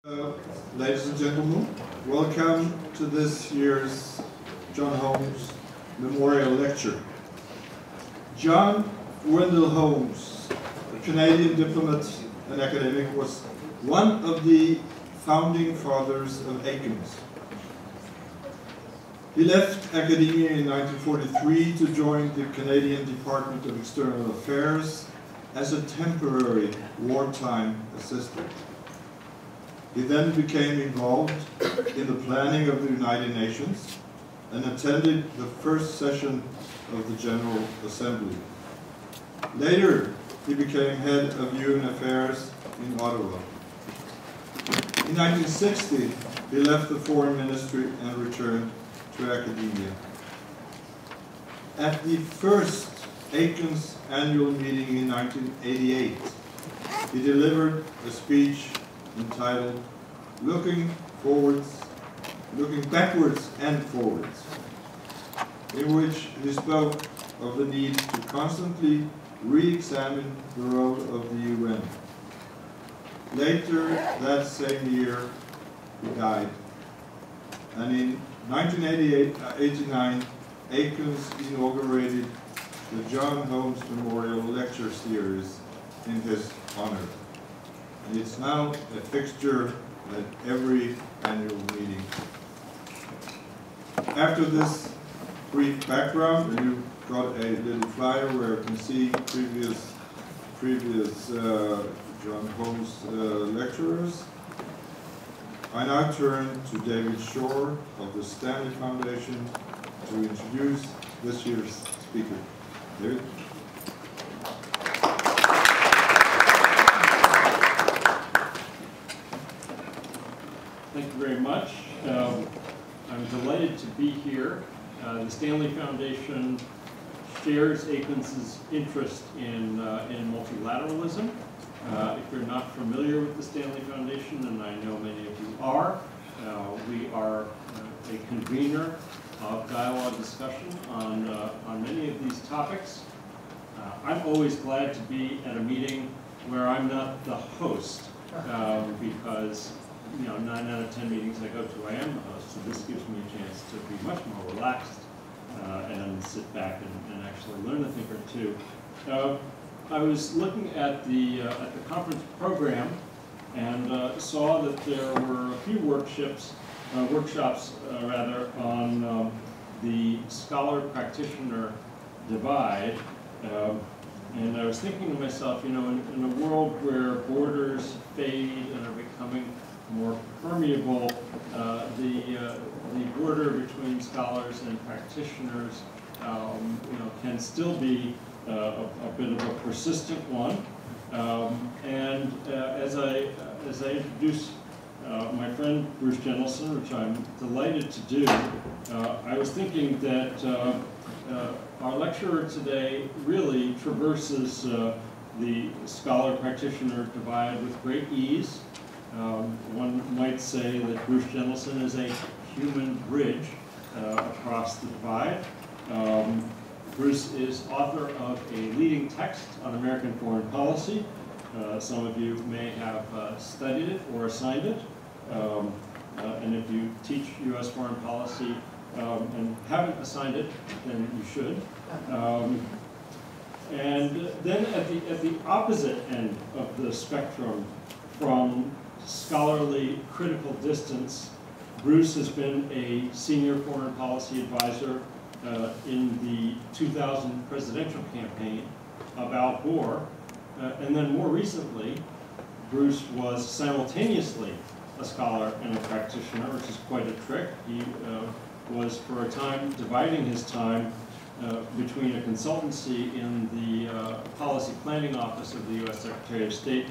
Ladies and gentlemen, welcome to this year's John Holmes Memorial Lecture. John Wendell Holmes, a Canadian diplomat and academic, was one of the founding fathers of Aikens. He left academia in 1943 to join the Canadian Department of External Affairs as a temporary wartime assistant. He then became involved in the planning of the United Nations and attended the first session of the General Assembly. Later, he became head of UN Affairs in Ottawa. In 1960, he left the Foreign Ministry and returned to academia. At the first Aikens annual meeting in 1988, he delivered a speech entitled Looking Backwards and Forwards, in which he spoke of the need to constantly re-examine the role of the UN. Later that same year, he died, and in 1989, Aikens inaugurated the John Holmes Memorial Lecture Series in his honor. And it's now a fixture at every annual meeting. After this brief background, and you got a little flyer where you can see previous John Holmes lecturers, I now turn to David Shore of the Stanley Foundation to introduce this year's speaker. David? Thank you very much. I'm delighted to be here. The Stanley Foundation shares Aikens' interest in multilateralism. If you're not familiar with the Stanley Foundation, and I know many of you are, we are a convener of dialogue discussion on many of these topics. I'm always glad to be at a meeting where I'm not the host, because 9 out of 10 meetings I go to, I am the host, so this gives me a chance to be much more relaxed and sit back and actually learn a thing or two. I was looking at the conference program and saw that there were a few workshops on the scholar-practitioner divide. And I was thinking to myself, in a world where borders fade and are becoming more permeable, the border between scholars and practitioners, can still be a bit of a persistent one. And as I introduce my friend Bruce Jennelson, which I'm delighted to do, I was thinking that our lecturer today really traverses the scholar-practitioner divide with great ease. One might say that Bruce Jennelson is a human bridge across the divide. Bruce is author of a leading text on American foreign policy. Some of you may have studied it or assigned it. And if you teach U.S. foreign policy and haven't assigned it, then you should. And then at the opposite end of the spectrum, from scholarly critical distance, Bruce has been a senior foreign policy advisor in the 2000 presidential campaign of Al Gore. And then more recently, Bruce was simultaneously a scholar and a practitioner, which is quite a trick. He was for a time dividing his time between a consultancy in the policy planning office of the U.S. Secretary of State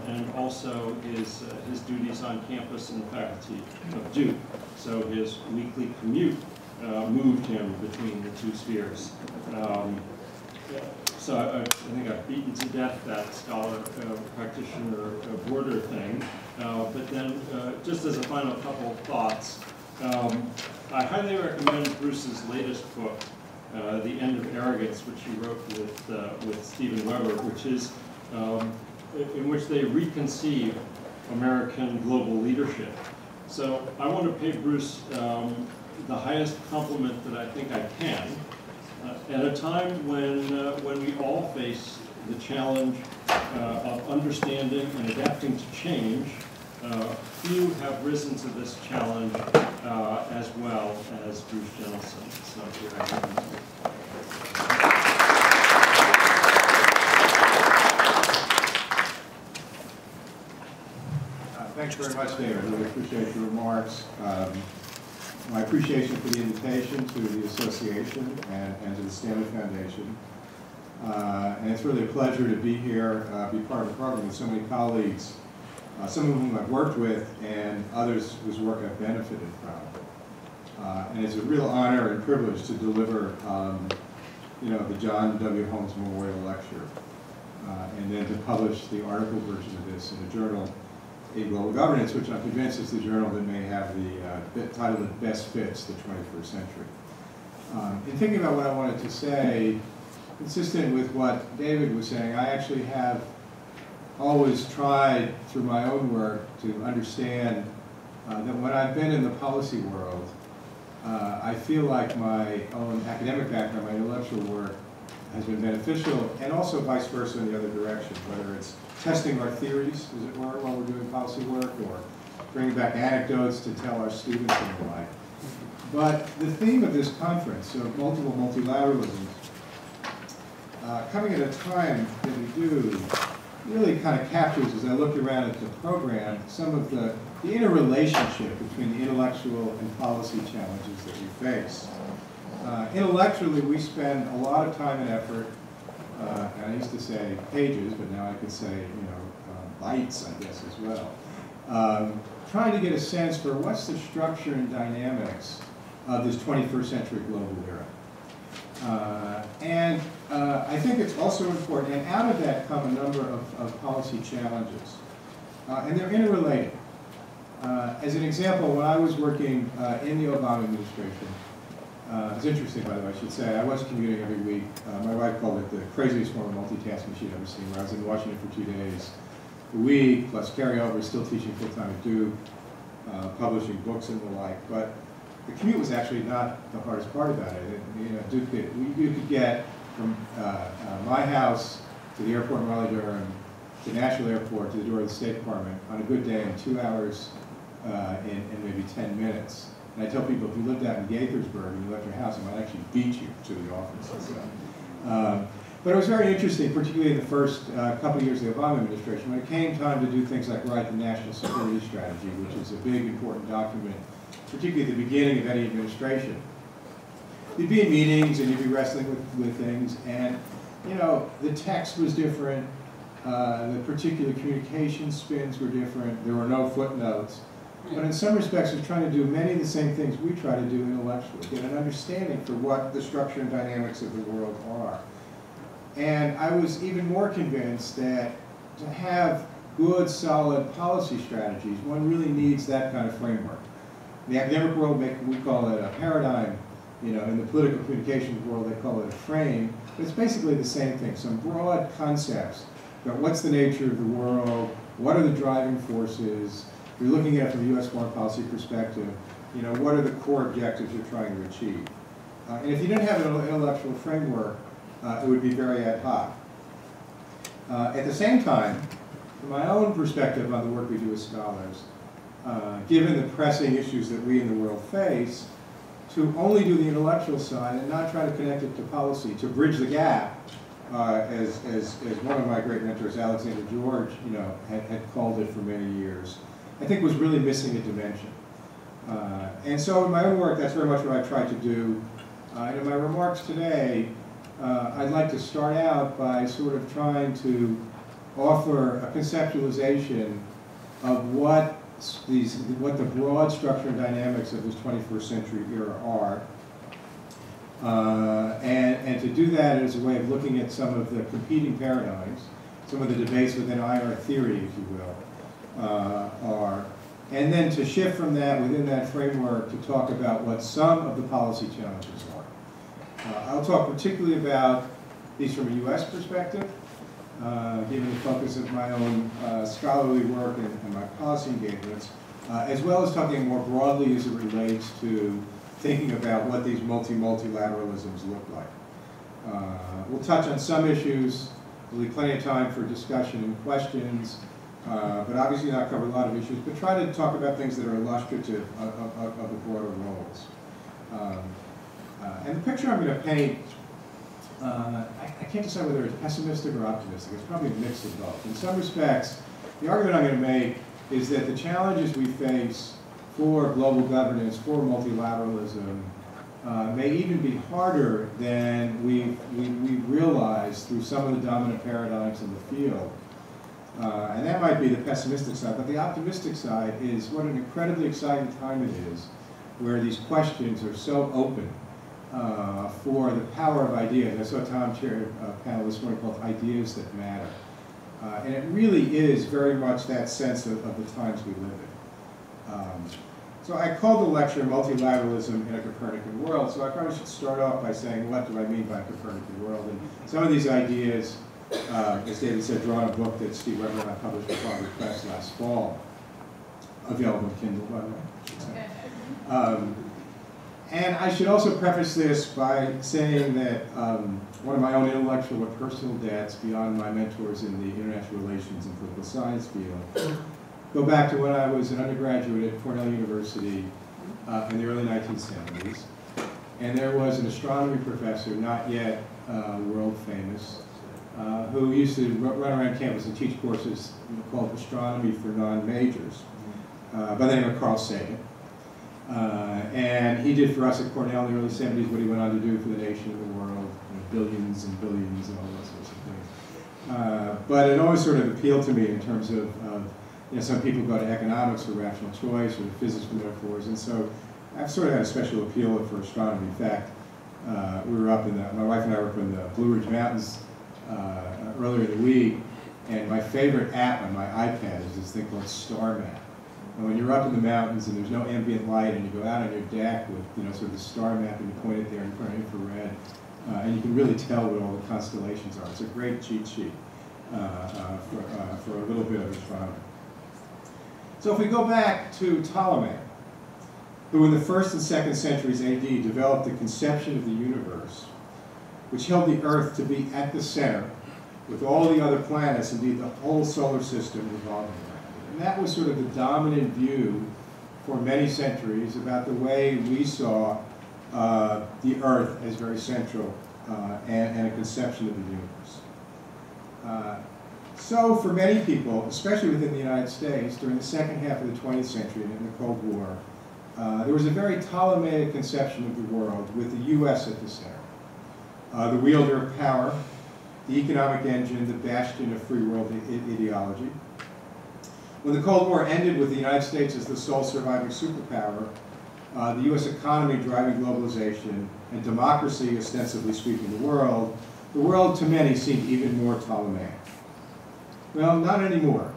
and also his duties on campus and the faculty of Duke. So his weekly commute moved him between the two spheres. So I think I've beaten to death that scholar-practitioner border thing. But then, just as a final couple of thoughts, I highly recommend Bruce's latest book, The End of Arrogance, which he wrote with Stephen Weber, which is in which they reconceive American global leadership. So I want to pay Bruce the highest compliment that I think I can at a time when we all face the challenge of understanding and adapting to change. Few have risen to this challenge as well as Bruce Jellison. So here I have him. Thanks very much, David. I really appreciate your remarks. My appreciation for the invitation to the association and to the Stanley Foundation. And it's really a pleasure to be here, be part of the program with so many colleagues, some of whom I've worked with and others whose work I've benefited from. And it's a real honor and privilege to deliver the John W. Holmes Memorial Lecture and then to publish the article version of this in a journal, Global Governance, which I'm convinced is the journal that may have the title that best fits the 21st century. In thinking about what I wanted to say, consistent with what David was saying, I actually have always tried through my own work to understand that when I've been in the policy world, I feel like my own academic background, my intellectual work, has been beneficial, and also vice versa in the other direction, whether it's testing our theories, as it were, while we're doing policy work, or bringing back anecdotes to tell our students and the like. But the theme of this conference, of multiple multilateralisms, coming at a time that we do, really kind of captures, as I looked around at the program, some of the interrelationship between the intellectual and policy challenges that we face. Intellectually, we spend a lot of time and effort, and I used to say pages, but now I could say, bytes, I guess, as well, trying to get a sense for what's the structure and dynamics of this 21st century global era. I think it's also important, and out of that come a number of policy challenges, and they're interrelated. As an example, when I was working in the Obama administration, it's interesting, by the way, I should say, I was commuting every week. My wife called it the craziest form of multitasking she'd ever seen, where I was in Washington for 2 days a week, plus carryover, still teaching full-time at Duke, publishing books and the like. But the commute was actually not the hardest part about it. You could get from my house to the airport in Raleigh-Durham, to the National Airport, to the door of the State Department on a good day in 2 hours and maybe 10 minutes. And I tell people, if you lived out in Gaithersburg and you left your house, it might actually beat you to the office. But it was very interesting, particularly in the first couple of years of the Obama administration, when it came time to do things like write the National Security Strategy, which is a big, important document, particularly at the beginning of any administration. You'd be in meetings and you'd be wrestling with things, and the text was different, the particular communication spins were different, there were no footnotes. But in some respects, we're trying to do many of the same things we try to do intellectually, get an understanding for what the structure and dynamics of the world are. And I was even more convinced that to have good, solid policy strategies, one really needs that kind of framework. In the academic world, we call it a paradigm. In the political communications world, they call it a frame. But it's basically the same thing, some broad concepts about what's the nature of the world, what are the driving forces. If you're looking at it from a U.S. foreign policy perspective, what are the core objectives you're trying to achieve? And if you didn't have an intellectual framework, it would be very ad hoc. At the same time, from my own perspective on the work we do as scholars, given the pressing issues that we in the world face, to only do the intellectual side and not try to connect it to policy, to bridge the gap, as one of my great mentors, Alexander George, had called it for many years, I think was really missing a dimension. And so in my own work, that's very much what I've tried to do. And in my remarks today, I'd like to start out by sort of trying to offer a conceptualization of what the broad structure and dynamics of this 21st century era are. And to do that as a way of looking at some of the competing paradigms, some of the debates within IR theory, if you will, are, and then to shift from that, within that framework, to talk about what some of the policy challenges are. I'll talk particularly about these from a U.S. perspective, given the focus of my own scholarly work and my policy engagements, as well as talking more broadly as it relates to thinking about what these multilateralisms look like. We'll touch on some issues. There'll be plenty of time for discussion and questions, but obviously not cover a lot of issues, but try to talk about things that are illustrative of the broader roles. And the picture I'm going to paint, I can't decide whether it's pessimistic or optimistic. It's probably a mix of both. In some respects, the argument I'm going to make is that the challenges we face for global governance, for multilateralism, may even be harder than we realize through some of the dominant paradigms in the field. And that might be the pessimistic side, but the optimistic side is what an incredibly exciting time it is, where these questions are so open for the power of ideas. I saw Tom chair a panel this morning called Ideas That Matter. And it really is very much that sense of the times we live in. So I called the lecture Multilateralism in a Copernican World, so I probably should start off by saying, what do I mean by a Copernican world? And some of these ideas, as David said, draw on a book that Steve Weber and I published at Harvard Press last fall, available in Kindle, by the way, I should say. And I should also preface this by saying that one of my own intellectual and personal debts, beyond my mentors in the international relations and political science field, go back to when I was an undergraduate at Cornell University in the early 1970s. And there was an astronomy professor, not yet world famous, who used to run around campus and teach courses called Astronomy for Non-Majors, by the name of Carl Sagan. And he did for us at Cornell in the early 70s what he went on to do for the nation and the world, billions and billions and all those sorts of things. But it always sort of appealed to me in terms of some people go to economics for rational choice or physics for metaphors, and so I've sort of had a special appeal for astronomy. In fact, we were up in my wife and I were up in the Blue Ridge Mountains earlier in the week, and my favorite app on my iPad is this thing called Star Map. And when you're up in the mountains and there's no ambient light and you go out on your deck with sort of the star map and you point it there in front of infrared, and you can really tell what all the constellations are. It's a great cheat sheet for a little bit of astronomy. So if we go back to Ptolemy, who in the 1st and 2nd centuries AD developed the conception of the universe, which held the Earth to be at the center, with all the other planets, indeed the whole solar system revolving around it. And that was sort of the dominant view for many centuries about the way we saw the Earth as very central and a conception of the universe. So for many people, especially within the United States, during the second half of the 20th century and in the Cold War, there was a very Ptolemaic conception of the world with the U.S. at the center. The wielder of power, the economic engine, the bastion of free world ideology. When the Cold War ended with the United States as the sole surviving superpower, the U.S. economy driving globalization, and democracy ostensibly sweeping the world to many seemed even more Ptolemaic. Well, not anymore.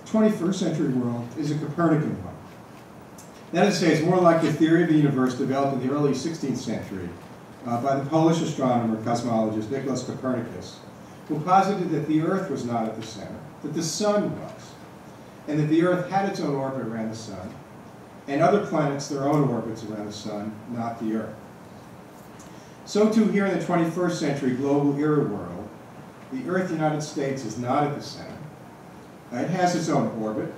The 21st century world is a Copernican one. That is to say, it's more like the theory of the universe developed in the early 16th century by the Polish astronomer, cosmologist Nicholas Copernicus, who posited that the Earth was not at the center, that the sun was, and that the Earth had its own orbit around the sun, and other planets their own orbits around the sun, not the Earth. So too here in the 21st century global era world, the Earth, United States, is not at the center. It has its own orbit.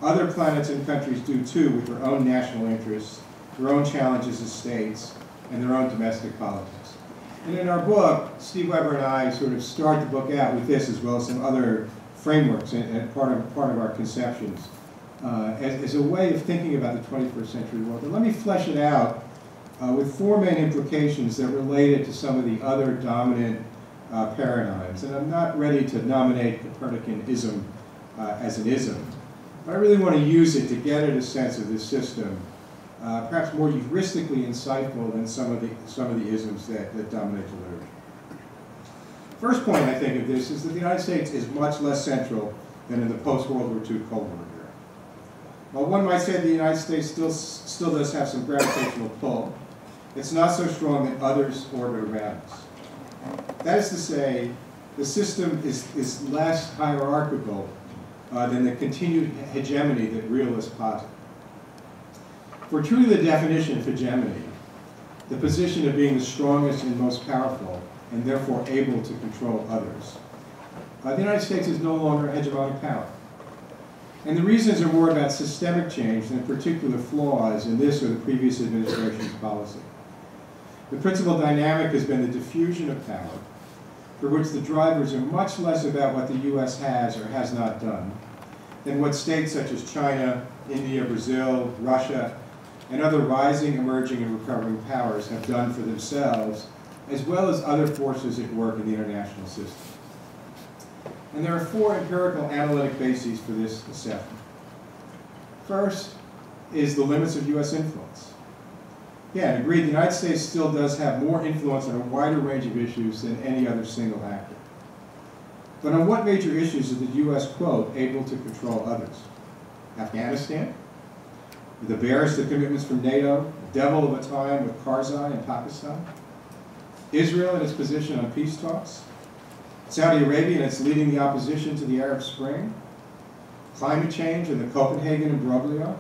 Other planets and countries do too, with their own national interests, their own challenges as states, and their own domestic politics. And in our book, Steve Weber and I sort of start the book out with this, as well as some other frameworks and part of our conceptions, as a way of thinking about the 21st century world. And let me flesh it out with 4 main implications that related to some of the other dominant paradigms. And I'm not ready to nominate Copernicanism as an ism, but I really want to use it to get at a sense of this system, perhaps more heuristically insightful than some of the isms that dominate the literature. First point, I think, of this is that the United States is much less central than in the post-World War II Cold War era. While one might say the United States still does have some gravitational pull, it's not so strong that others orbit around us. That is to say, the system is less hierarchical than the continued hegemony that realists posit. For truly the definition of hegemony, the position of being the strongest and most powerful, and therefore able to control others, the United States is no longer a hegemonic power. And the reasons are more about systemic change than particular flaws in this or the previous administration's policy. The principal dynamic has been the diffusion of power, for which the drivers are much less about what the U.S. has or has not done than what states such as China, India, Brazil, Russia, and other rising, emerging, and recovering powers have done for themselves, as well as other forces at work in the international system. And there are four empirical analytic bases for this assessment. First is the limits of U.S. influence. Again, agreed, the United States still does have more influence on a wider range of issues than any other single actor. But on what major issues is the U.S., quote, able to control others? Afghanistan, the barest of commitments from NATO, the devil of a time with Karzai in Pakistan, Israel and its position on peace talks, Saudi Arabia and its leading the opposition to the Arab Spring, climate change and the Copenhagen imbroglio,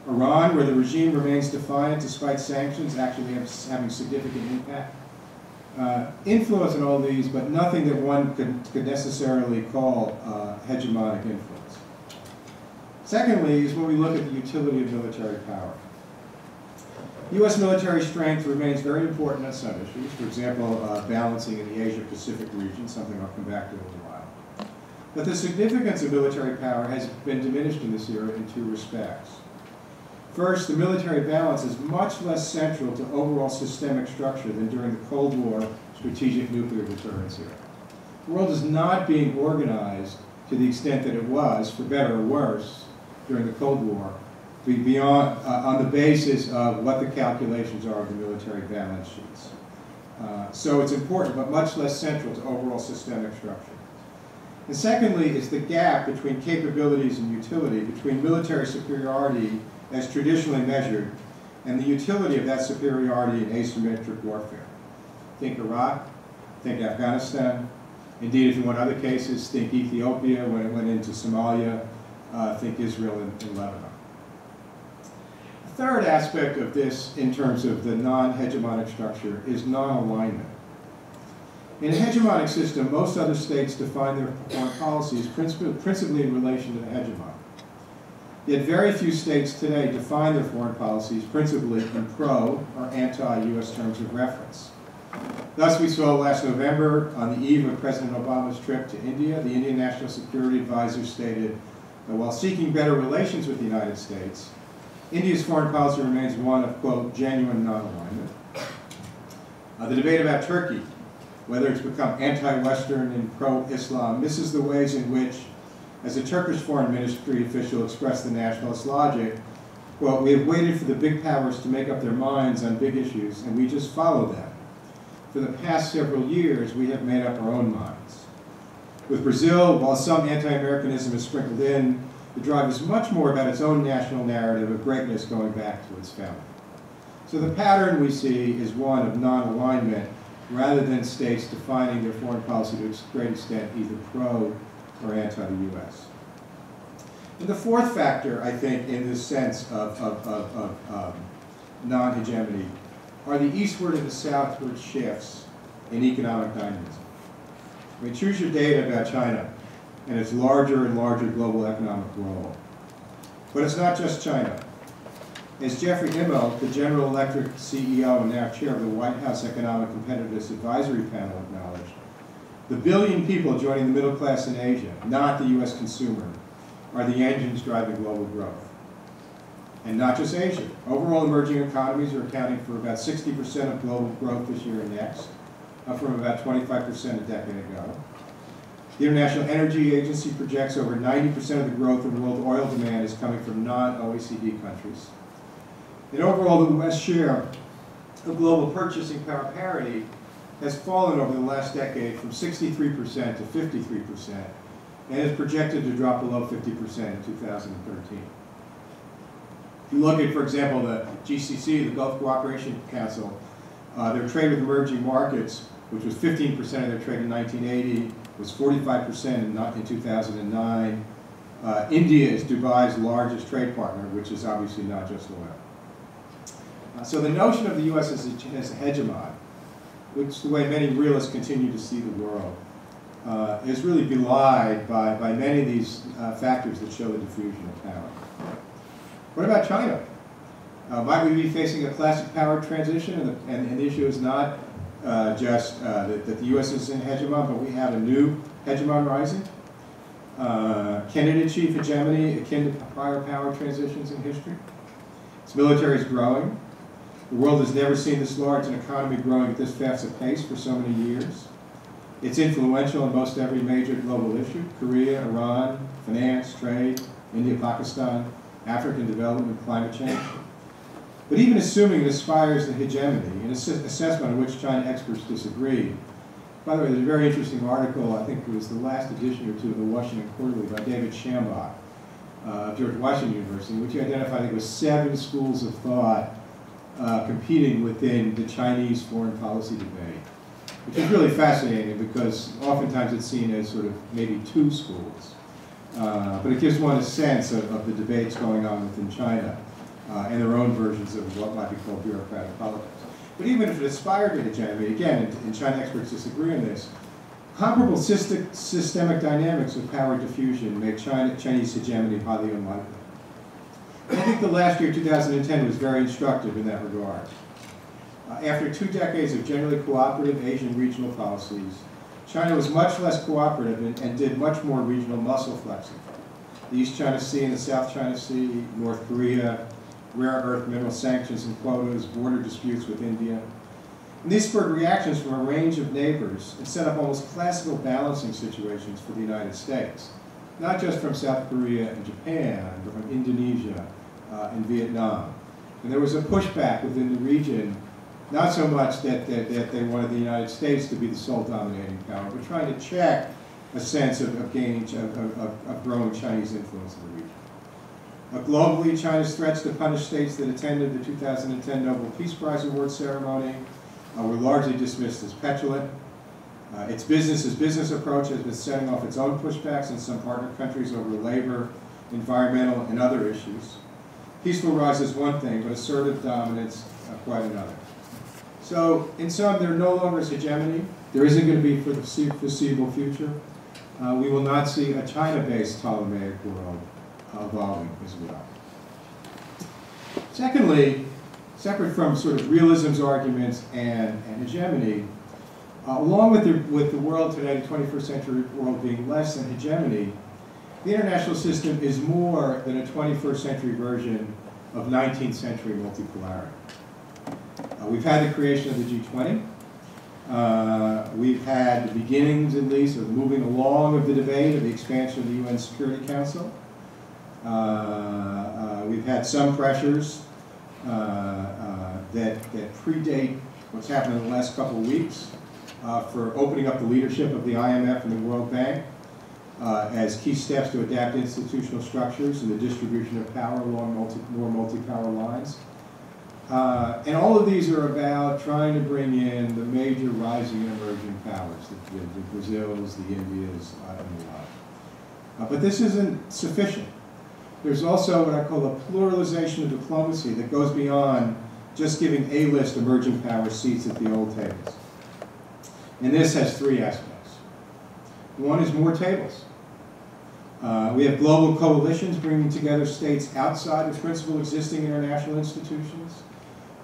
Iran, where the regime remains defiant despite sanctions actually having significant impact. Influence in all these, but nothing that one could necessarily call hegemonic influence. Secondly is when we look at the utility of military power. U.S. military strength remains very important on some issues, for example, balancing in the Asia-Pacific region, something I'll come back to in a little while. But the significance of military power has been diminished in this era in two respects. First, the military balance is much less central to overall systemic structure than during the Cold War strategic nuclear deterrence era. The world is not being organized to the extent that it was, for better or worse, during the Cold War, beyond, on the basis of what the calculations are of the military balance sheets. So it's important, but much less central to overall systemic structure. And secondly is the gap between capabilities and utility, between military superiority as traditionally measured, and the utility of that superiority in asymmetric warfare. Think Iraq, think Afghanistan. Indeed, if you want other cases, think Ethiopia when it went into Somalia, think Israel and Lebanon. The third aspect of this, in terms of the non-hegemonic structure, is non-alignment. In a hegemonic system, most other states define their foreign policies principally in relation to the hegemon. Yet very few states today define their foreign policies principally in pro or anti-U.S. terms of reference. Thus, we saw last November, on the eve of President Obama's trip to India, the Indian National Security Advisor stated that while seeking better relations with the United States, India's foreign policy remains one of, quote, genuine non-alignment. The debate about Turkey, whether it's become anti-Western and pro-Islam, misses the ways in which, as a Turkish foreign ministry official expressed the nationalist logic, quote, we have waited for the big powers to make up their minds on big issues, and we just follow them. For the past several years, we have made up our own minds. With Brazil, while some anti-Americanism is sprinkled in, the drive is much more about its own national narrative of greatness going back to its founding. So the pattern we see is one of non-alignment rather than states defining their foreign policy to a great extent either pro or anti the U.S. And the fourth factor, I think, in this sense of non-hegemony are the eastward and the southward shifts in economic dynamism. I mean, choose your data about China and its larger and larger global economic role. But it's not just China. As Jeffrey Immelt, the General Electric CEO and now chair of the White House Economic Competitiveness Advisory Panel, acknowledged, the billion people joining the middle class in Asia, not the U.S. consumer, are the engines driving global growth. And not just Asia. Overall emerging economies are accounting for about 60% of global growth this year and next, up from about 25% a decade ago. The International Energy Agency projects over 90% of the growth in world oil demand is coming from non-OECD countries. And overall, the U.S. share of global purchasing power parity has fallen over the last decade from 63% to 53%, and is projected to drop below 50% in 2013. If you look at, for example, the GCC, the Gulf Cooperation Council, their trade with emerging markets which was 15% of their trade in 1980, was 45% in 2009. India is Dubai's largest trade partner, which is obviously not just oil. So the notion of the U.S. as a hegemon, which is the way many realists continue to see the world, is really belied by many of these factors that show the diffusion of power. What about China? Might we be facing a classic power transition? And the issue is not just that the U.S. is in hegemon, but we have a new hegemon rising. Can it achieve hegemony akin to prior power transitions in history? Its military is growing. The world has never seen this large an economy growing at this fast a pace for so many years. It's influential in most every major global issue: Korea, Iran, finance, trade, India, Pakistan, African development, climate change. But even assuming it aspires to hegemony, an assessment on which China experts disagree. By the way, there's a very interesting article, I think it was the last edition or two of the Washington Quarterly, by David Shambach of George Washington University, in which he identified, I think it was 7 schools of thought competing within the Chinese foreign policy debate, which is really fascinating because oftentimes it's seen as sort of maybe 2 schools. But it gives one a sense of the debates going on within China and their own versions of what might be called bureaucratic politics. But even if it aspired to hegemony, again, and China experts disagree on this, comparable systemic dynamics of power diffusion make Chinese hegemony highly unlikely. And I think the last year, 2010, was very instructive in that regard. After 2 decades of generally cooperative Asian regional policies, China was much less cooperative and did much more regional muscle flexing. The East China Sea and the South China Sea, North Korea, rare earth mineral sanctions and quotas, border disputes with India. And these spurred reactions from a range of neighbors and set up almost classical balancing situations for the United States, not just from South Korea and Japan, but from Indonesia and Vietnam. And there was a pushback within the region, not so much that they wanted the United States to be the sole dominating power, but trying to check a sense of growing Chinese influence in the region. Globally, China's threats to punish states that attended the 2010 Nobel Peace Prize award ceremony were largely dismissed as petulant. Its business approach has been setting off its own pushbacks in some partner countries over labor, environmental, and other issues. Peaceful rise is one thing, but assertive dominance quite another. So, in sum, there no longer is hegemony. There isn't going to be for the foreseeable future. We will not see a China-based Ptolemaic world evolving as well. Secondly, separate from sort of realism's arguments and hegemony, along with the world today, the 21st century world being less than hegemony, the international system is more than a 21st century version of 19th century multipolarity. We've had the creation of the G20. We've had the beginnings, at least, of moving along of the debate of the expansion of the UN Security Council. We've had some pressures that predate what's happened in the last couple of weeks for opening up the leadership of the IMF and the World Bank as key steps to adapt institutional structures and the distribution of power along more multi-power lines. And all of these are about trying to bring in the major rising and emerging powers, the Brazils, the Indias, and the like. But this isn't sufficient. There's also what I call a pluralization of diplomacy that goes beyond just giving A-list emerging power seats at the old tables. And this has 3 aspects. One is more tables. We have global coalitions bringing together states outside of principal existing international institutions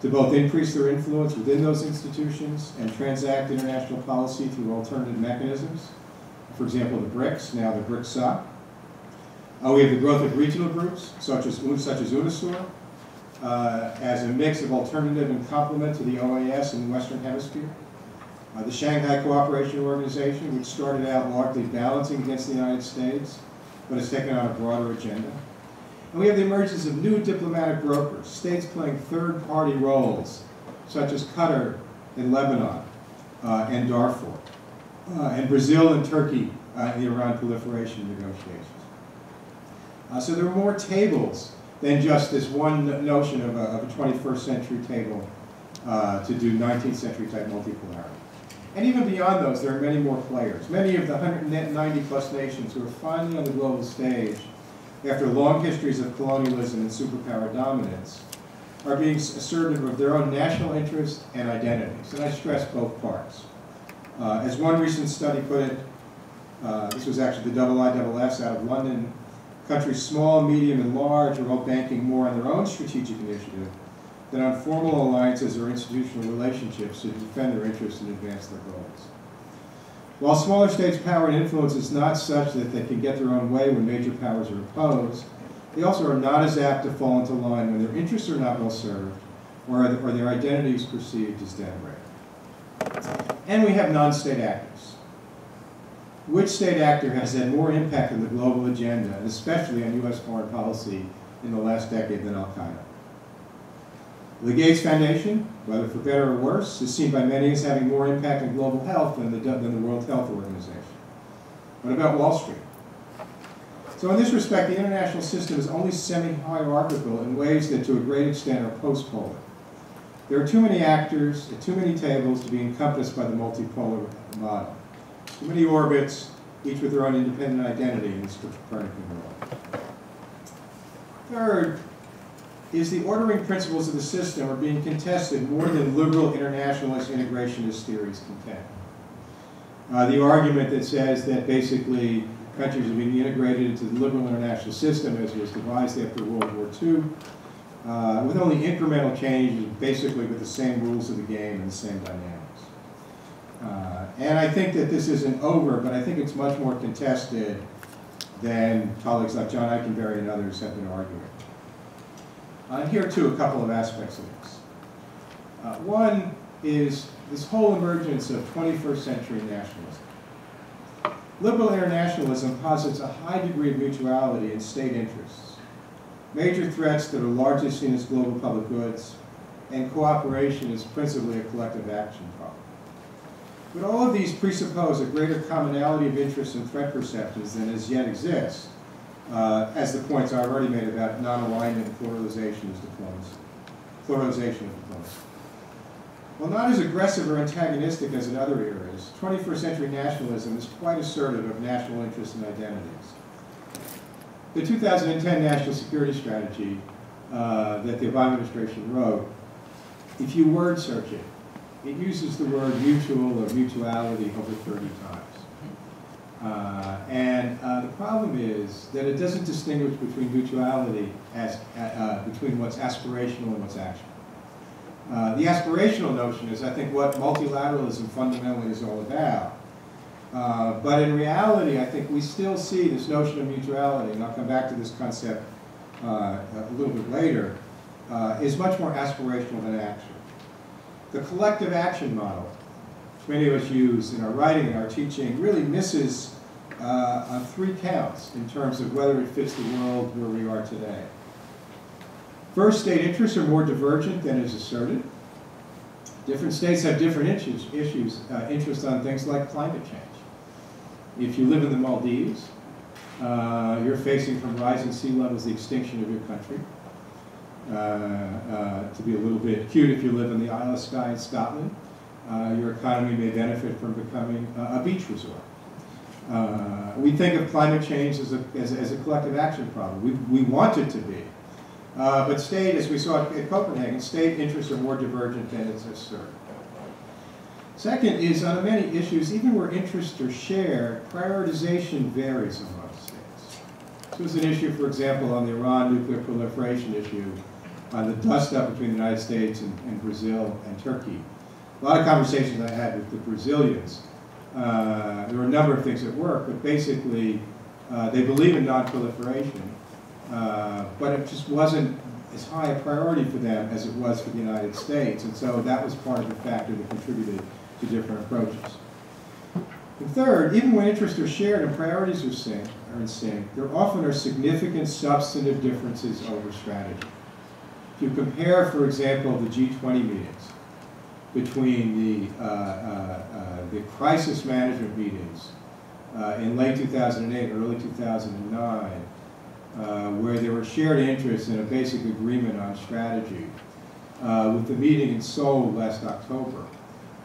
to both increase their influence within those institutions and transact international policy through alternative mechanisms. For example, the BRICS, now the BRICSA. We have the growth of regional groups, such as UNISUR, as a mix of alternative and complement to the OAS in the Western Hemisphere. The Shanghai Cooperation Organization, which started out largely balancing against the United States, but has taken on a broader agenda. And we have the emergence of new diplomatic brokers, states playing third-party roles, such as Qatar in Lebanon and Darfur, and Brazil and Turkey in the Iran proliferation negotiations. So there are more tables than just this one notion of a 21st century table to do 19th century type multipolarity. And even beyond those, there are many more players. Many of the 190-plus nations who are finally on the global stage, after long histories of colonialism and superpower dominance, are being assertive of their own national interest and identities. And I stress both parts. As one recent study put it, this was actually the IISS out of London, countries small, medium, and large are all banking more on their own strategic initiative than on formal alliances or institutional relationships to defend their interests and advance their goals. While smaller states' power and influence is not such that they can get their own way when major powers are opposed, they also are not as apt to fall into line when their interests are not well served or their identity is perceived as denigrated. And we have non-state actors. Which state actor has had more impact on the global agenda, and especially on U.S. foreign policy in the last decade than Al-Qaeda? The Gates Foundation, whether for better or worse, is seen by many as having more impact on global health than the World Health Organization. What about Wall Street? So in this respect, the international system is only semi-hierarchical in ways that to a great extent are post-polar. There are too many actors at too many tables to be encompassed by the multipolar model. Too many orbits, each with their own independent identity in this Copernican world. Third, is the ordering principles of the system are being contested more than liberal internationalist integrationist theories contend. The argument that says that basically countries are being integrated into the liberal international system as was devised after World War II, with only incremental changes, basically with the same rules of the game and the same dynamics. And I think that this isn't over, but I think it's much more contested than colleagues like John Eikenberry and others have been arguing. Here, too, a couple of aspects of this. One is this whole emergence of 21st century nationalism. Liberal internationalism posits a high degree of mutuality in state interests, major threats that are largely seen as global public goods, and cooperation is principally a collective action problem. But all of these presuppose a greater commonality of interests and threat perceptions than as yet exists, as the points I've already made about non-alignment and pluralization of diplomacy. While not as aggressive or antagonistic as in other eras, 21st century nationalism is quite assertive of national interests and identities. The 2010 National Security Strategy that the Obama administration wrote, if you word search it, it uses the word mutual or mutuality over 30 times. The problem is that it doesn't distinguish between mutuality as between what's aspirational and what's actual. The aspirational notion is, I think, what multilateralism fundamentally is all about. But in reality, I think we still see this notion of mutuality, and I'll come back to this concept a little bit later, is much more aspirational than actual. The collective action model, which many of us use in our writing and our teaching, really misses on 3 counts in terms of whether it fits the world where we are today. First, state interests are more divergent than is asserted. Different states have different interests on things like climate change. If you live in the Maldives, you're facing from rising sea levels the extinction of your country. To be a little bit cute, if you live in the Isle of Skye in Scotland, your economy may benefit from becoming a beach resort. We think of climate change as a collective action problem. We want it to be. But state, as we saw at Copenhagen, state interests are more divergent than is asserted. Second is, on many issues, even where interests are shared, prioritization varies among states. This was an issue, for example, on the Iran nuclear proliferation issue, on the dust-up between the United States and Brazil and Turkey. A lot of conversations I had with the Brazilians. There were a number of things at work, but basically, they believe in non-proliferation. But it just wasn't as high a priority for them as it was for the United States, and so that was part of the factor that contributed to different approaches. And third, even when interests are shared and priorities are in sync, there often are significant substantive differences over strategy. If you compare, for example, the G20 meetings between the crisis management meetings in late 2008, early 2009, where there were shared interests and a basic agreement on strategy, with the meeting in Seoul last October.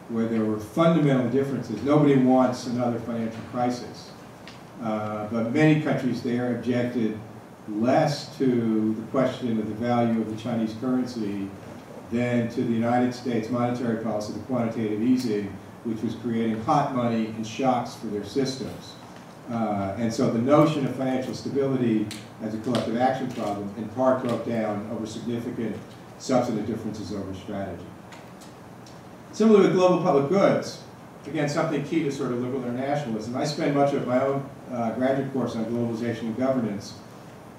where there were fundamental differences. Nobody wants another financial crisis. But many countries there objected less to the question of the value of the Chinese currency than to the United States monetary policy, the quantitative easing, which was creating hot money and shocks for their systems. And so the notion of financial stability as a collective action problem in part broke down over significant substantive differences over strategy. Similarly with global public goods, again, something key to sort of liberal internationalism. I spend much of my own graduate course on globalization and governance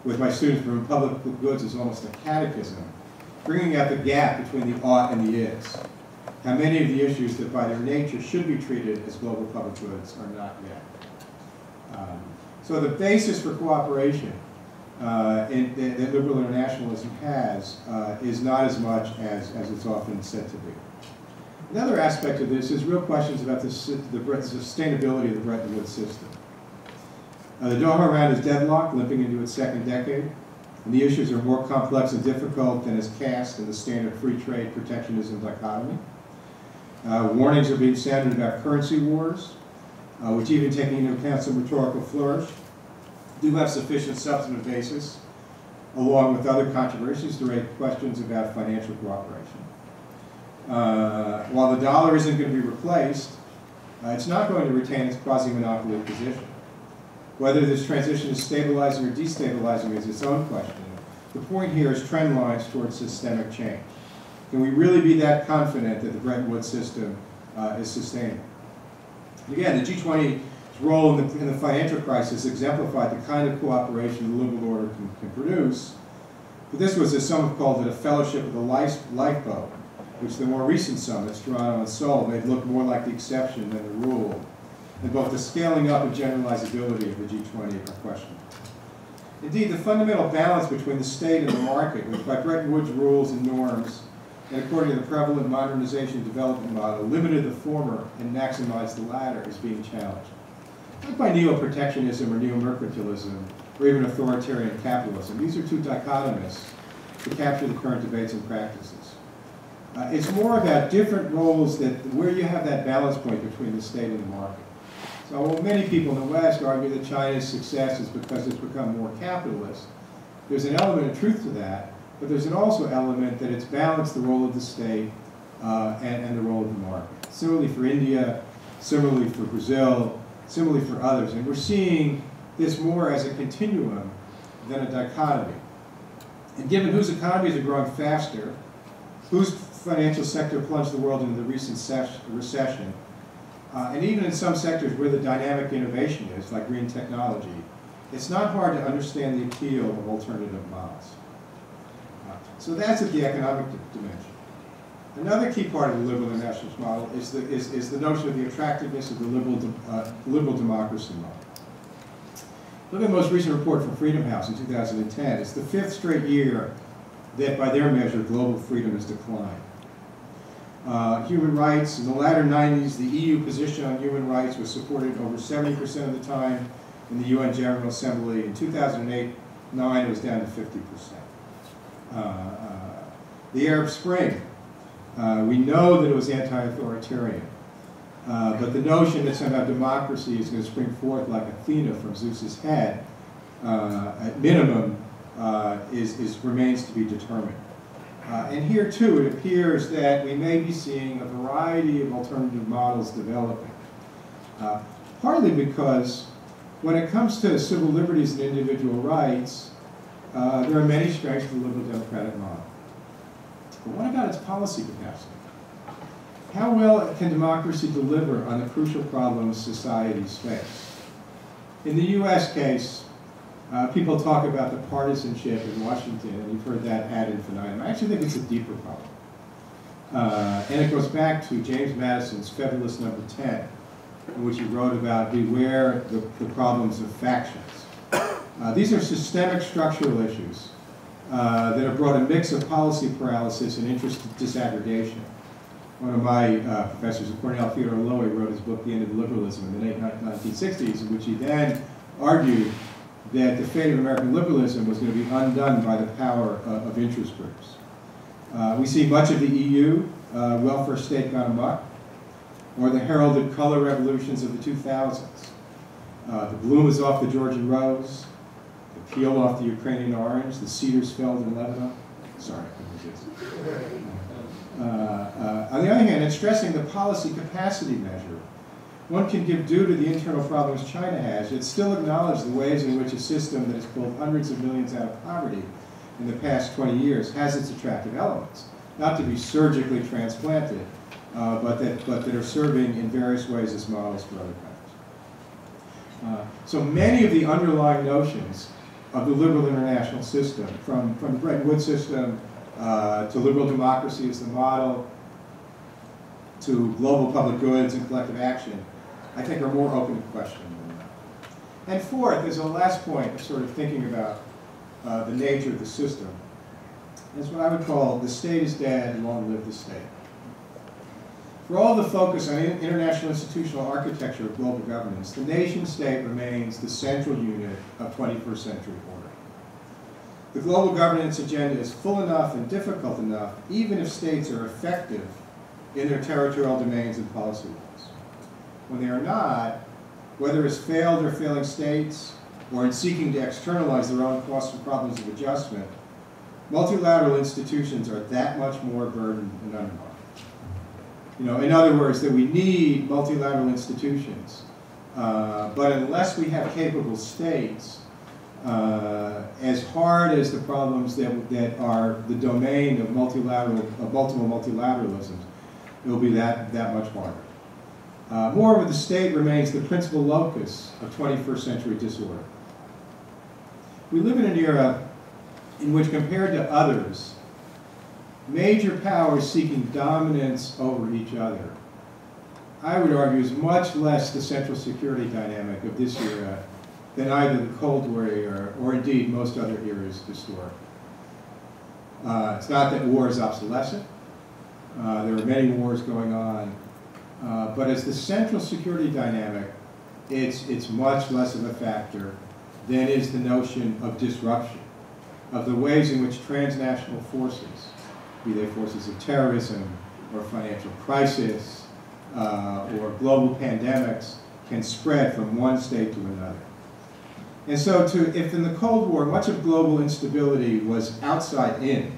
with my students from public goods as almost a catechism, bringing out the gap between the ought and the is. How many of the issues that by their nature should be treated as global public goods are not yet. So the basis for cooperation that liberal internationalism has is not as much as it's often said to be. Another aspect of this is real questions about the sustainability of the Bretton Woods system. The Doha round is deadlocked, limping into its second decade, and the issues are more complex and difficult than is cast in the standard free trade protectionism dichotomy. Warnings are being sounded about currency wars, which, even taking into account some rhetorical flourish, do have sufficient substantive basis, along with other controversies, to raise questions about financial cooperation. While the dollar isn't going to be replaced, it's not going to retain its quasi-monopoly position. Whether this transition is stabilizing or destabilizing is its own question. The point here is trend lines towards systemic change. Can we really be that confident that the Bretton Woods system is sustainable? Again, the G20's role in the financial crisis exemplified the kind of cooperation the liberal order can produce. But this was, as some have called it, a fellowship of the lifeboat, which the more recent summits, Toronto and Seoul, made look more like the exception than the rule. And both the scaling up and generalizability of the G20 are questionable. Indeed, the fundamental balance between the state and the market, which by Bretton Woods rules and norms, and according to the prevalent modernization and development model, limited the former and maximized the latter, is being challenged. Not by neo-protectionism or neo-mercantilism, or even authoritarian capitalism. These are two dichotomies to capture the current debates and practices. It's more about different roles where you have that balance point between the state and the market. So while many people in the West argue that China's success is because it's become more capitalist, there's an element of truth to that, but there's an also element that it's balanced the role of the state and the role of the market. Similarly for India, similarly for Brazil, similarly for others. And we're seeing this more as a continuum than a dichotomy. And given whose economies are growing faster, whose financial sector plunged the world into the recent recession, and even in some sectors where the dynamic innovation is, like green technology, it's not hard to understand the appeal of alternative models. So that's at the economic dimension. Another key part of the liberal internationalist model is the notion of the attractiveness of the liberal democracy model. Look at the most recent report from Freedom House in 2010. It's the 5th straight year that, by their measure, global freedom has declined. Human rights, in the latter 90s, the EU position on human rights was supported over 70% of the time in the UN General Assembly. In 2008-9, it was down to 50%. The Arab Spring, we know that it was anti-authoritarian, but the notion that somehow democracy is going to spring forth like Athena from Zeus's head, at minimum, remains to be determined. And here, too, it appears that we may be seeing a variety of alternative models developing. Partly because when it comes to civil liberties and individual rights, there are many strengths to the liberal democratic model. But what about its policy capacity? How well can democracy deliver on the crucial problems societies face? In the US case, people talk about the partisanship in Washington, and you've heard that ad infinitum. I actually think it's a deeper problem. And it goes back to James Madison's Federalist No. 10, in which he wrote about beware the problems of factions. These are systemic structural issues that have brought a mix of policy paralysis and interest disaggregation. One of my professors at Cornell, Theodore Lowy, wrote his book, The End of Liberalism, in the late 1960s, in which he then argued that the fate of American liberalism was going to be undone by the power of interest groups. We see much of the EU welfare state gone amok. or the heralded color revolutions of the 2000s. The bloom is off the Georgian rose, the peel off the Ukrainian orange, the cedars felled in Lebanon. Sorry, I couldn't resist. On the other hand, in stressing the policy capacity measure, one can give due to the internal problems China has, yet still acknowledge the ways in which a system that has pulled hundreds of millions out of poverty in the past 20 years has its attractive elements, not to be surgically transplanted, but that are serving in various ways as models for other countries. So many of the underlying notions of the liberal international system, from the Bretton Woods system to liberal democracy as the model, to global public goods and collective action, I think are more open to question than that. And fourth, as a last point of sort of thinking about the nature of the system, is what I would call the state is dead, long live the state. For all the focus on international institutional architecture of global governance, the nation state remains the central unit of 21st century order. The global governance agenda is full enough and difficult enough, even if states are effective in their territorial domains and policy laws. When they are not, whether as failed or failing states, or in seeking to externalize their own costs and problems of adjustment, multilateral institutions are that much more burdened and undermined. In other words, that we need multilateral institutions, but unless we have capable states, as hard as the problems that are the domain of multiple multilateralisms, it will be that much harder. Moreover, the state remains the principal locus of 21st century disorder. We live in an era in which, compared to others, major powers seeking dominance over each other, I would argue, is much less the central security dynamic of this era than either the Cold War era or indeed most other eras historically. It's not that war is obsolescent. There are many wars going on. But as the central security dynamic, it's much less of a factor than is the notion of disruption, of the ways in which transnational forces, be they forces of terrorism or financial crisis or global pandemics, can spread from one state to another. And so if in the Cold War much of global instability was outside in,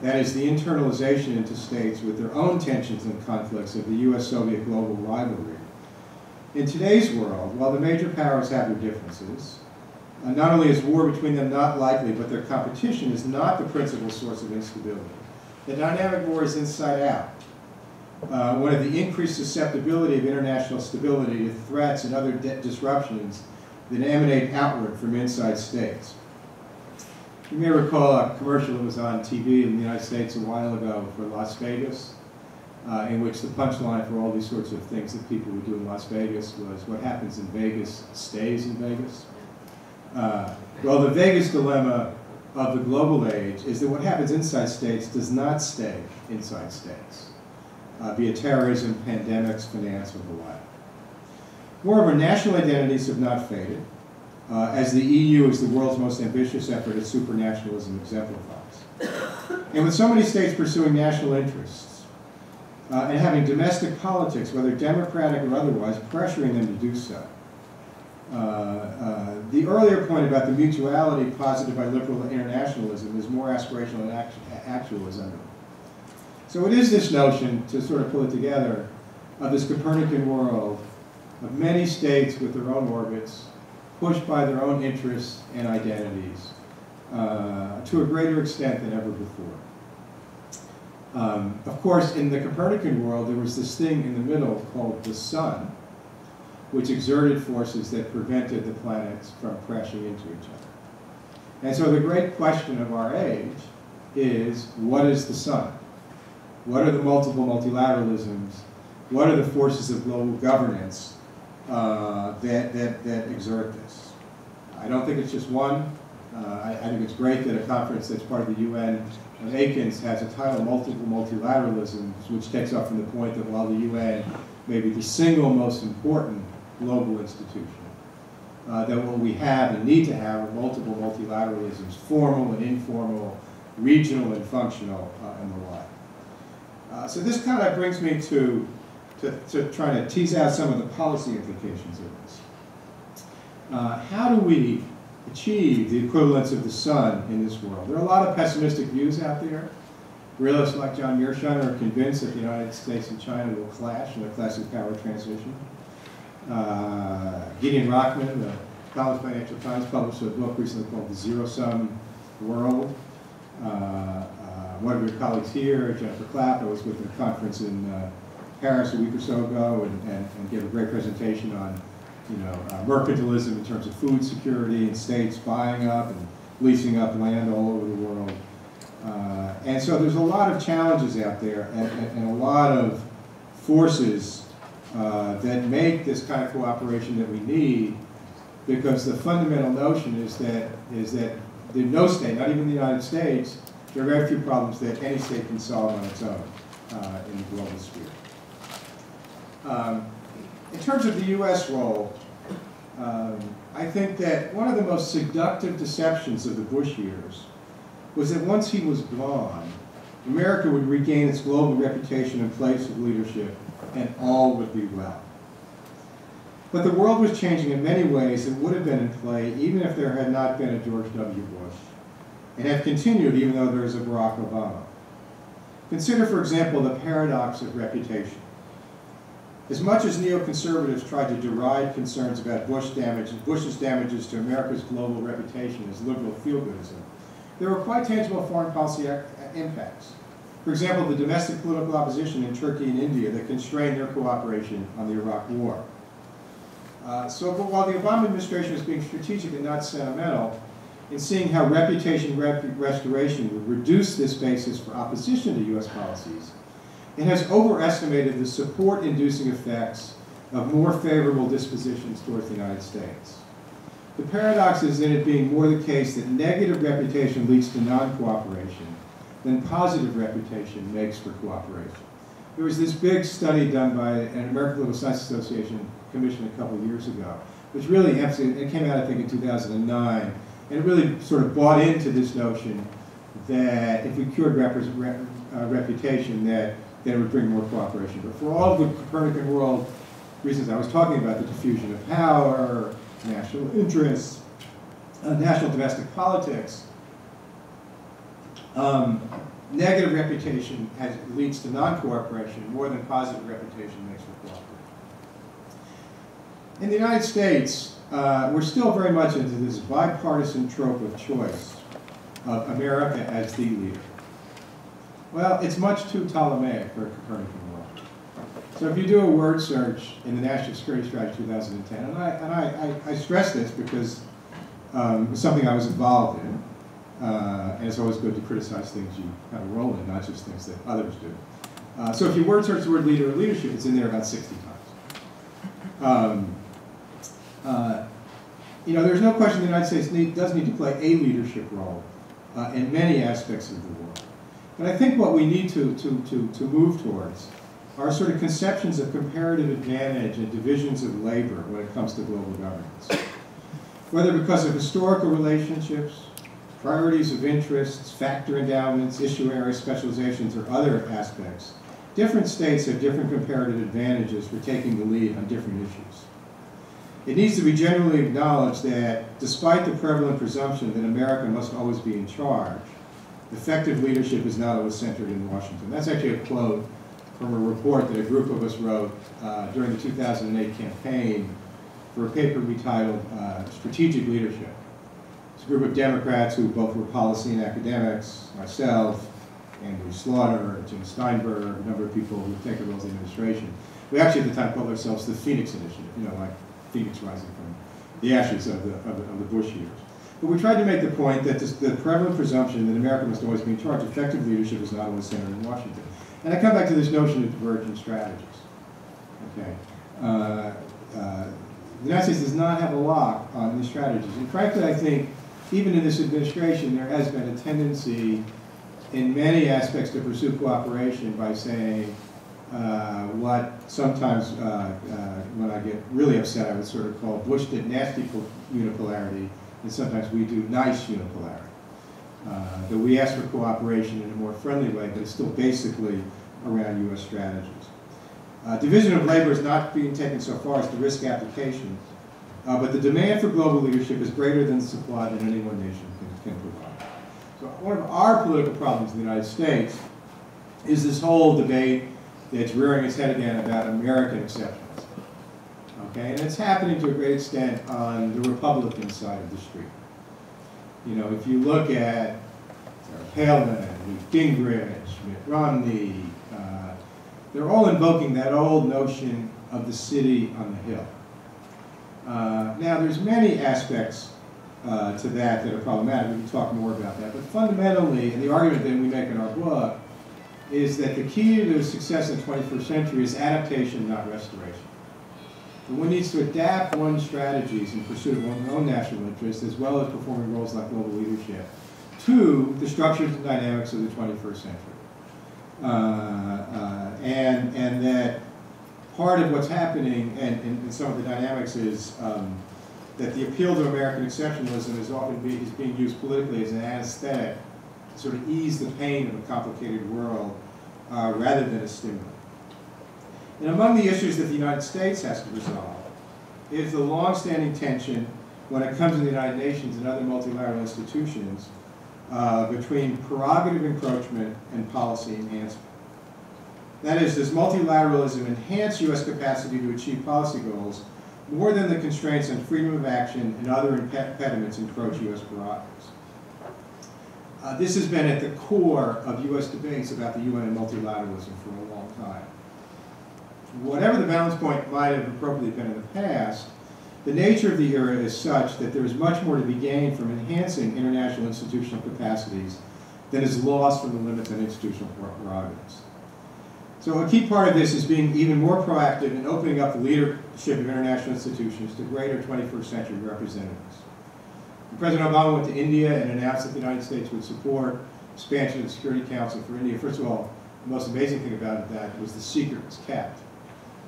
that is the internalization into states with their own tensions and conflicts of the US-Soviet global rivalry, in today's world, while the major powers have their differences, not only is war between them not likely, but their competition is not the principal source of instability. The dynamic war is inside out. One of the increased susceptibility of international stability to threats and other disruptions that emanate outward from inside states. You may recall a commercial that was on TV in the United States a while ago for Las Vegas, in which the punchline for all these sorts of things that people would do in Las Vegas was, what happens in Vegas stays in Vegas. Well, the Vegas dilemma of the global age is that what happens inside states does not stay inside states, be it terrorism, pandemics, finance, or the like. Moreover, national identities have not faded, as the EU is the world's most ambitious effort at supranationalism exemplifies. And with so many states pursuing national interests, and having domestic politics, whether democratic or otherwise, pressuring them to do so, the earlier point about the mutuality posited by liberal internationalism is more aspirational than actual as ever. So it is this notion, to sort of pull it together, of this Copernican world of many states with their own orbits, pushed by their own interests and identities, to a greater extent than ever before. Of course, in the Copernican world, there was this thing in the middle called the sun, which exerted forces that prevented the planets from crashing into each other. And so the great question of our age is, what is the sun? What are the multiple multilateralisms? What are the forces of global governance that exert this? I don't think it's just one. I think it's great that a conference that's part of the UN of Aikens has a title, Multiple Multilateralisms, which takes off from the point that while the UN may be the single most important global institution, that what we have and need to have are multiple multilateralisms, formal and informal, regional and functional, and the like. So this kind of brings me to to try to tease out some of the policy implications of this. How do we achieve the equivalence of the sun in this world? There are a lot of pessimistic views out there. Realists like John Mearsheimer are convinced that the United States and China will clash in a classic power transition. Gideon Rachman, the College Financial Times, published a book recently called The Zero-Sum World. One of your colleagues here, Jennifer Clapp, I was with a conference in Paris a week or so ago and gave a great presentation on mercantilism in terms of food security and states buying up and leasing up land all over the world. And so there's a lot of challenges out there and a lot of forces that make this kind of cooperation that we need, because the fundamental notion is that no state, not even the United States, there are very few problems that any state can solve on its own in the global sphere. In terms of the U.S. role, I think that one of the most seductive deceptions of the Bush years was that once he was gone, America would regain its global reputation and place of leadership, and all would be well. But the world was changing in many ways that would have been in play even if there had not been a George W. Bush, and have continued even though there is a Barack Obama. Consider, for example, the paradox of reputation. As much as neoconservatives tried to deride concerns about Bush's damages to America's global reputation as liberal feel-goodism, there were quite tangible foreign policy impacts. For example, the domestic political opposition in Turkey and India that constrained their cooperation on the Iraq War. But while the Obama administration was being strategic and not sentimental, in seeing how reputation restoration would reduce this basis for opposition to U.S. policies, it has overestimated the support-inducing effects of more favorable dispositions towards the United States. The paradox is in it being more the case that negative reputation leads to non-cooperation than positive reputation makes for cooperation. There was this big study done by an American Political Science Association commission a couple of years ago, which really, it came out I think in 2009, and it really sort of bought into this notion that if we cured reputation, that it would bring more cooperation. But for all of the Copernican world reasons I was talking about, the diffusion of power, national interests, national domestic politics, negative reputation leads to non-cooperation more than positive reputation makes for cooperation. In the United States, we're still very much into this bipartisan trope of choice of America as the leader. Well, it's much too Ptolemaic for a Copernican world. So if you do a word search in the National Security Strategy 2010, and I stress this because it's something I was involved in, and it's always good to criticize things you kind of roll in, not just things that others do. So if you word search the word leader or leadership, it's in there about 60 times. There's no question the United States does need to play a leadership role in many aspects of the world. But I think what we need to move towards are sort of conceptions of comparative advantage and divisions of labor when it comes to global governance. Whether because of historical relationships, priorities of interests, factor endowments, issue area specializations, or other aspects, different states have different comparative advantages for taking the lead on different issues. It needs to be generally acknowledged that despite the prevalent presumption that America must always be in charge, effective leadership is not always centered in Washington. That's actually a quote from a report that a group of us wrote during the 2008 campaign for a paper we titled Strategic Leadership. It's a group of Democrats who both were policy and academics, myself, Andrew Slaughter, Jim Steinberg, a number of people who've taken roles in the administration. We actually at the time called ourselves the Phoenix Initiative, like Phoenix rising from the ashes of the Bush years. But we tried to make the point that the prevalent presumption that America must always be in charge, effective leadership is not always centered in Washington. And I come back to this notion of divergent strategies. Okay, the United States does not have a lock on these strategies. And frankly, I think even in this administration, there has been a tendency in many aspects to pursue cooperation by saying what sometimes, when I get really upset, I would sort of call Bush did nasty unipolarity, and sometimes we do nice unipolarity. That we ask for cooperation in a more friendly way, but it's still basically around U.S. strategies. Division of labor is not being taken so far as to risk application, but the demand for global leadership is greater than the supply that any one nation can provide. So one of our political problems in the United States is this whole debate that's rearing its head again about American exceptions. Okay, and it's happening to a great extent on the Republican side of the street. You know, if you look at Sarah Palin, Newt Gingrich, Mitt Romney, they're all invoking that old notion of the city on the hill. Now, there's many aspects to that are problematic. We can talk more about that. But fundamentally, and the argument that we make in our book, is that the key to the success in the 21st century is adaptation, not restoration. And one needs to adapt one's strategies in pursuit of one's own national interests, as well as performing roles like global leadership, to the structures and dynamics of the 21st century. And that part of what's happening, and some of the dynamics, is that the appeal to American exceptionalism is often being used politically as an anesthetic to sort of ease the pain of a complicated world, rather than a stimulant. And among the issues that the United States has to resolve is the long-standing tension when it comes to the United Nations and other multilateral institutions between prerogative encroachment and policy enhancement. That is, does multilateralism enhance U.S. capacity to achieve policy goals more than the constraints on freedom of action and other impediments encroach U.S. prerogatives? This has been at the core of U.S. debates about the UN and multilateralism for a long time. Whatever the balance point might have appropriately been in the past, the nature of the era is such that there is much more to be gained from enhancing international institutional capacities than is lost from the limits on institutional prerogatives. So a key part of this is being even more proactive in opening up the leadership of international institutions to greater 21st century representatives. President Obama went to India and announced that the United States would support expansion of the Security Council for India. First of all, the most amazing thing about that was the secret was kept.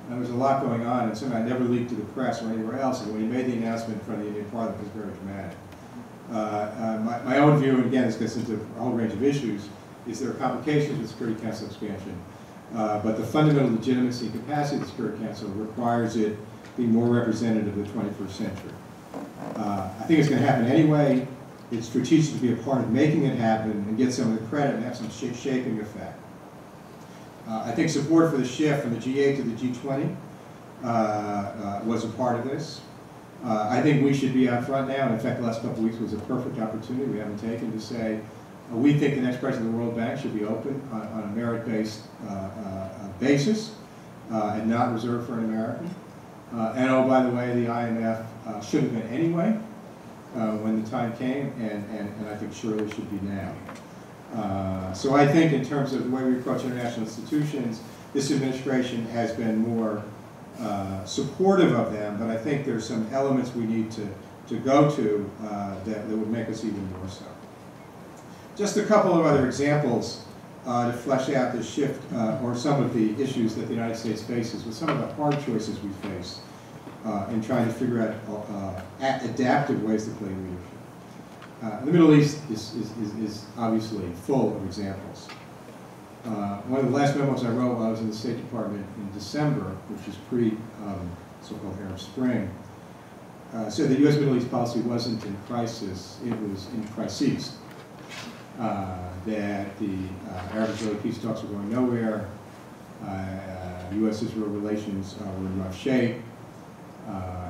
There was a lot going on, and somehow it never leaked to the press or anywhere else. And when he made the announcement in front of the Indian Parliament, it was very dramatic. My own view, and again, this gets into a whole range of issues, is there are complications with Security Council expansion. But the fundamental legitimacy and capacity of the Security Council requires it being more representative of the 21st century. I think it's going to happen anyway. It's strategic to be a part of making it happen and get some of the credit and have some shaping effect. I think support for the shift from the G8 to the G20 was a part of this. I think we should be out front now, and in fact the last couple of weeks was a perfect opportunity we haven't taken to say we think the next president of the World Bank should be open on a merit-based basis and not reserved for an American. And oh, by the way, the IMF should have been anyway when the time came, and I think surely should be now. So I think in terms of the way we approach international institutions, this administration has been more supportive of them, but I think there's some elements we need to go to that would make us even more so. Just a couple of other examples to flesh out this shift or some of the issues that the United States faces with some of the hard choices we face in trying to figure out adaptive ways to play leadership. The Middle East is obviously full of examples. One of the last memos I wrote while I was in the State Department in December, which is pre-so-called Arab Spring, said the U.S. Middle East policy wasn't in crisis, it was in crises. That the Arab-Israeli peace talks were going nowhere, U.S.-Israel relations were in rough shape,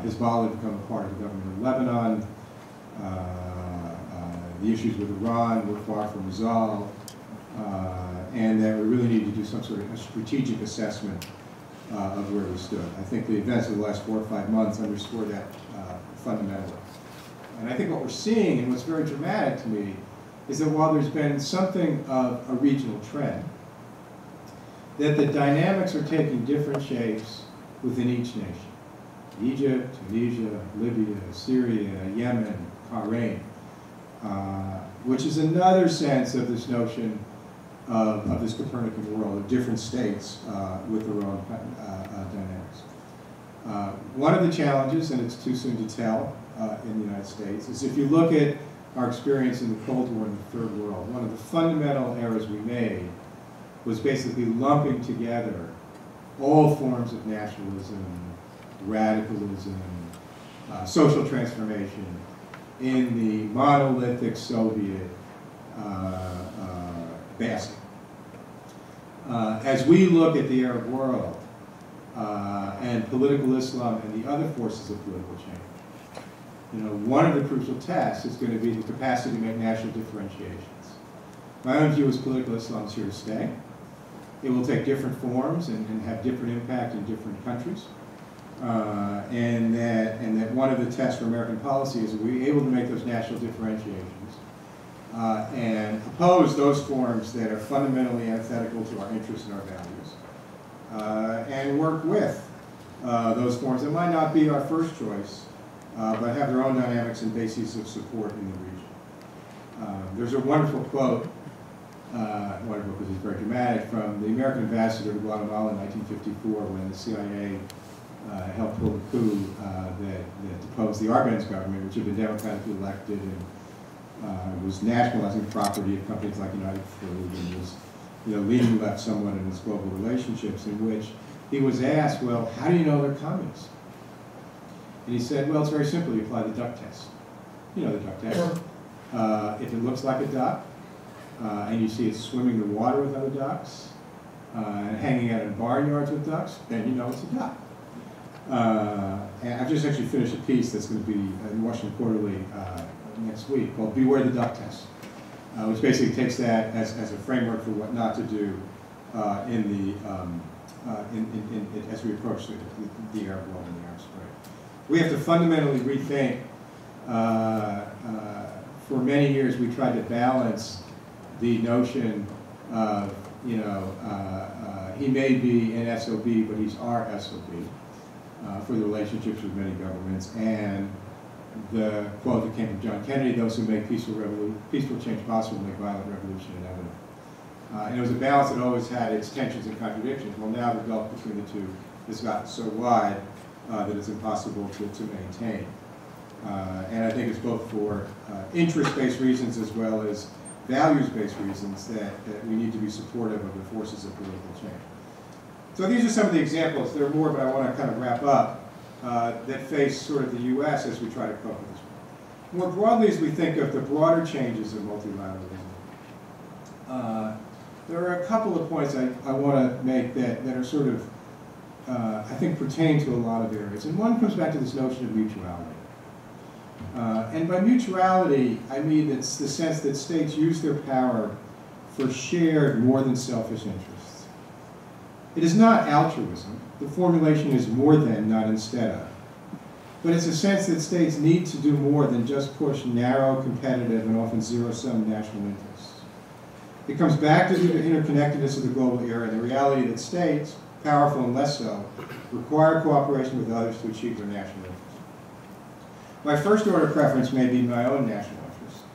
Hezbollah had become a part of the government of Lebanon, the issues with Iran were far from resolved, and that we really needed to do some sort of a strategic assessment of where we stood. I think the events of the last 4 or 5 months underscore that fundamentally. And I think what we're seeing, and what's very dramatic to me, is that while there's been something of a regional trend, that the dynamics are taking different shapes within each nation. Egypt, Tunisia, Libya, Syria, Yemen, Bahrain, which is another sense of this notion of this Copernican world, of different states with their own dynamics. One of the challenges, and it's too soon to tell in the United States, is if you look at our experience in the Cold War in the Third World, one of the fundamental errors we made was basically lumping together all forms of nationalism, radicalism, social transformation in the monolithic Soviet basket. As we look at the Arab world and political Islam and the other forces of political change, one of the crucial tests is going to be the capacity to make national differentiations. My own view is political Islam is here to stay. It will take different forms and have different impact in different countries. And that one of the tests for American policy is, are we able to make those national differentiations and oppose those forms that are fundamentally antithetical to our interests and our values, and work with those forms that might not be our first choice, but have their own dynamics and bases of support in the region. There's a wonderful quote, wonderful because it's very dramatic, from the American ambassador to Guatemala in 1954 when the CIA helped pull the coup that deposed the Arbenz government, which had been democratically elected and was nationalizing property of companies like United Fruit and was leading left somewhat in its global relationships, in which he was asked, well, how do you know they're communists? And he said, well, it's very simple. You apply the duck test. You know the duck test. If it looks like a duck, and you see it swimming the water with other ducks, and hanging out in barnyards with ducks, then you know it's a duck. And I've just actually finished a piece that's going to be in Washington Quarterly next week called Beware the Duck Test, which basically takes that as a framework for what not to do as we approach the Arab world and the Arab Spring. We have to fundamentally rethink. For many years, we tried to balance the notion of, he may be an SOB, but he's our SOB for the relationships with many governments, and the quote that came from John Kennedy, those who make peaceful change possible make violent revolution inevitable. And it was a balance that always had its tensions and contradictions. Well, now the gulf between the two has gotten so wide that it's impossible to maintain. And I think it's both for interest-based reasons as well as values-based reasons that we need to be supportive of the forces of political change. So these are some of the examples. There are more, but I want to kind of wrap up, that face sort of the U.S. as we try to cope with this. More broadly, as we think of the broader changes of multilateralism, there are a couple of points I want to make that are sort of, I think, pertain to a lot of areas. And one comes back to this notion of mutuality. And by mutuality, I mean it's the sense that states use their power for shared, more than selfish interests. It is not altruism. The formulation is more than, not instead of. But it's a sense that states need to do more than just push narrow, competitive, and often zero-sum national interests. It comes back to the interconnectedness of the global era and the reality that states, powerful and less so, require cooperation with others to achieve their national interests. My first order preference may be my own national interest,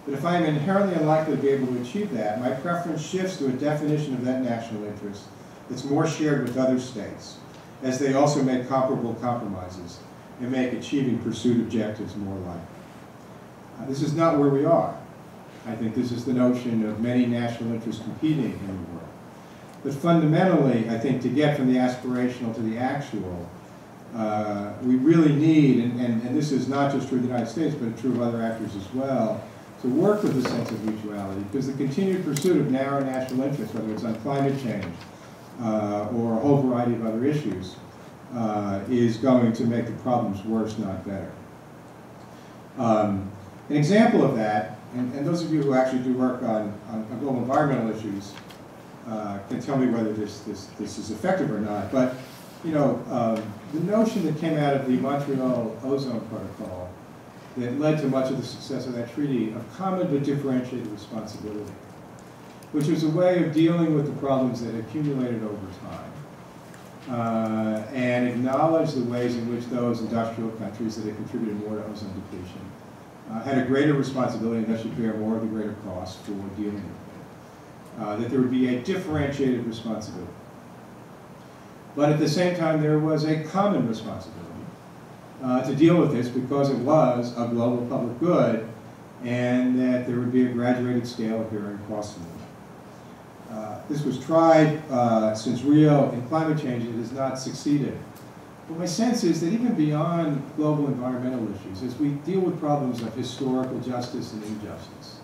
but if I am inherently unlikely to be able to achieve that, my preference shifts to a definition of that national interest that's more shared with other states, as they also make comparable compromises and make achieving pursued objectives more likely. This is not where we are. I think this is the notion of many national interests competing in the world. But fundamentally, I think to get from the aspirational to the actual, we really need, and this is not just true of the United States, but true of other actors as well, to work with a sense of mutuality, because the continued pursuit of narrow national interests, whether it's on climate change or a whole variety of other issues, is going to make the problems worse, not better. An example of that, and those of you who actually do work on global environmental issues can tell me whether this is effective or not, but the notion that came out of the Montreal Ozone Protocol that led to much of the success of that treaty of common but differentiated responsibility, which was a way of dealing with the problems that accumulated over time, and acknowledge the ways in which those industrial countries that had contributed more to ozone depletion had a greater responsibility and thus should bear more of the greater cost for dealing with it. That there would be a differentiated responsibility. But at the same time, there was a common responsibility to deal with this because it was a global public good, and that there would be a graduated scale of bearing costs. This was tried since Rio in climate change. It has not succeeded. But my sense is that even beyond global environmental issues, as we deal with problems of historical justice and injustice,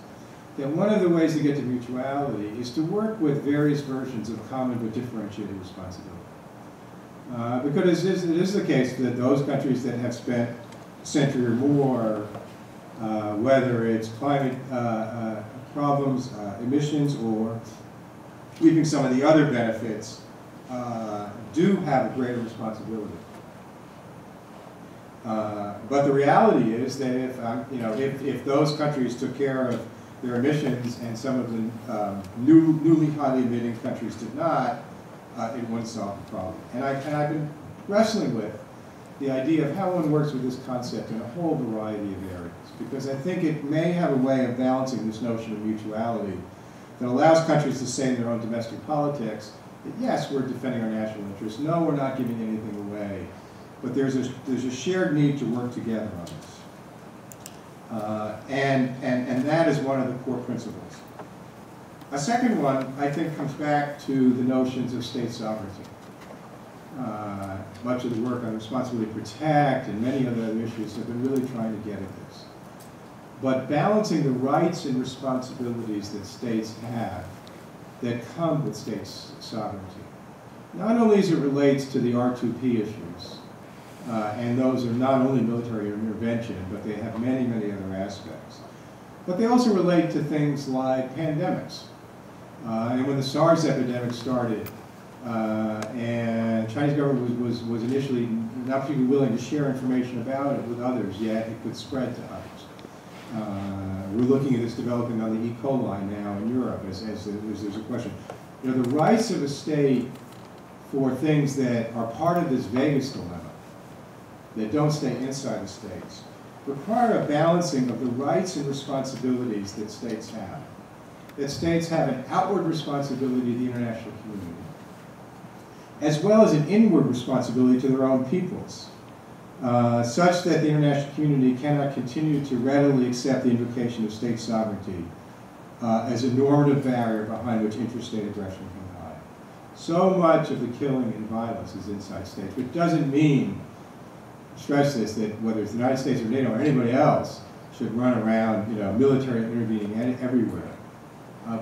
that one of the ways to get to mutuality is to work with various versions of common but differentiated responsibility. Because it is the case that those countries that have spent a century or more, whether it's climate problems, emissions, or reaping some of the other benefits, do have a greater responsibility. But the reality is that if those countries took care of their emissions and some of the newly highly emitting countries did not, it wouldn't solve the problem. And I've been wrestling with the idea of how one works with this concept in a whole variety of areas, because I think it may have a way of balancing this notion of mutuality that allows countries to say in their own domestic politics that yes, we're defending our national interests, no, we're not giving anything away, but there's a shared need to work together on this. And that is one of the core principles. A second one, I think, comes back to the notions of state sovereignty. Much of the work on responsibility to protect and many other issues have been really trying to get at this. But balancing the rights and responsibilities that states have that come with state sovereignty, not only as it relates to the R2P issues, and those are not only military intervention, but they have many, many other aspects. But they also relate to things like pandemics. And when the SARS epidemic started, and the Chinese government was initially not particularly willing to share information about it with others, yet it could spread to others. We're looking at this developing on the E. coli now in Europe as there's a question. The rights of a state for things that are part of this Vegas dilemma, that don't stay inside the states, require a balancing of the rights and responsibilities that states have. That states have an outward responsibility to the international community, as well as an inward responsibility to their own peoples, such that the international community cannot continue to readily accept the invocation of state sovereignty as a normative barrier behind which interstate aggression can hide. So much of the killing and violence is inside states, which doesn't mean, stress this, that whether it's the United States or NATO or anybody else should run around, military intervening everywhere.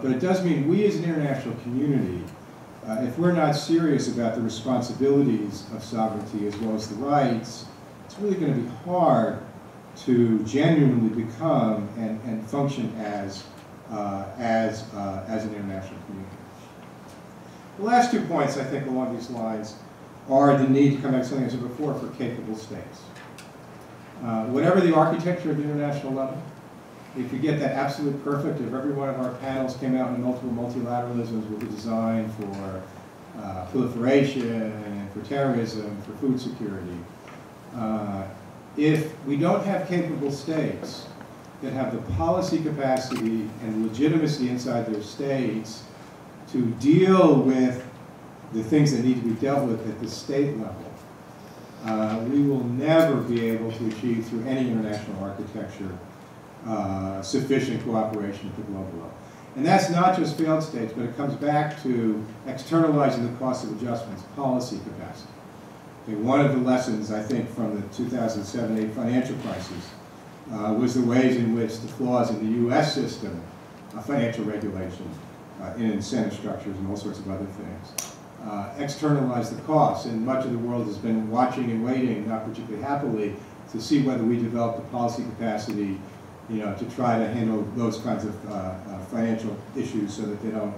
But it does mean we as an international community, if we're not serious about the responsibilities of sovereignty as well as the rights, it's really going to be hard to genuinely become and function as an international community. The last 2 points, I think, along these lines are the need to come back to something I said before for capable states. Whatever the architecture of the international level, if you get that absolute perfect, if every one of our panels came out in multiple multilateralisms with a design for proliferation and for terrorism, for food security, if we don't have capable states that have the policy capacity and legitimacy inside their states to deal with the things that need to be dealt with at the state level, we will never be able to achieve through any international architecture sufficient cooperation at the global level. And that's not just failed states, but it comes back to externalizing the cost of adjustments, policy capacity. Okay, one of the lessons, I think, from the 2007-8 financial crisis was the ways in which the flaws in the U.S. system of financial regulation, in incentive structures and all sorts of other things, externalize the costs. And much of the world has been watching and waiting, not particularly happily, to see whether we develop the policy capacity to try to handle those kinds of financial issues so that they don't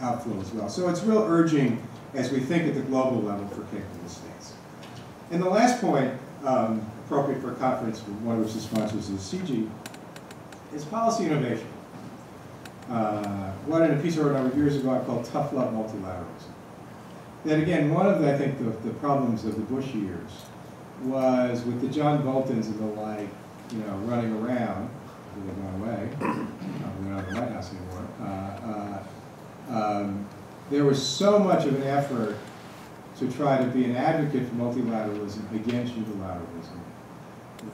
outflow as well. So it's real urging as we think at the global level for capable states. And the last point, appropriate for a conference, one of which the sponsors is CG, is policy innovation. What in a piece I wrote a number of years ago I called tough love multilateralism. That again, one of the, I think, the problems of the Bush years was with the John Boltons and the like, running around, they've gone away, they're not in the White House anymore. There was so much of an effort to try to be an advocate for multilateralism against unilateralism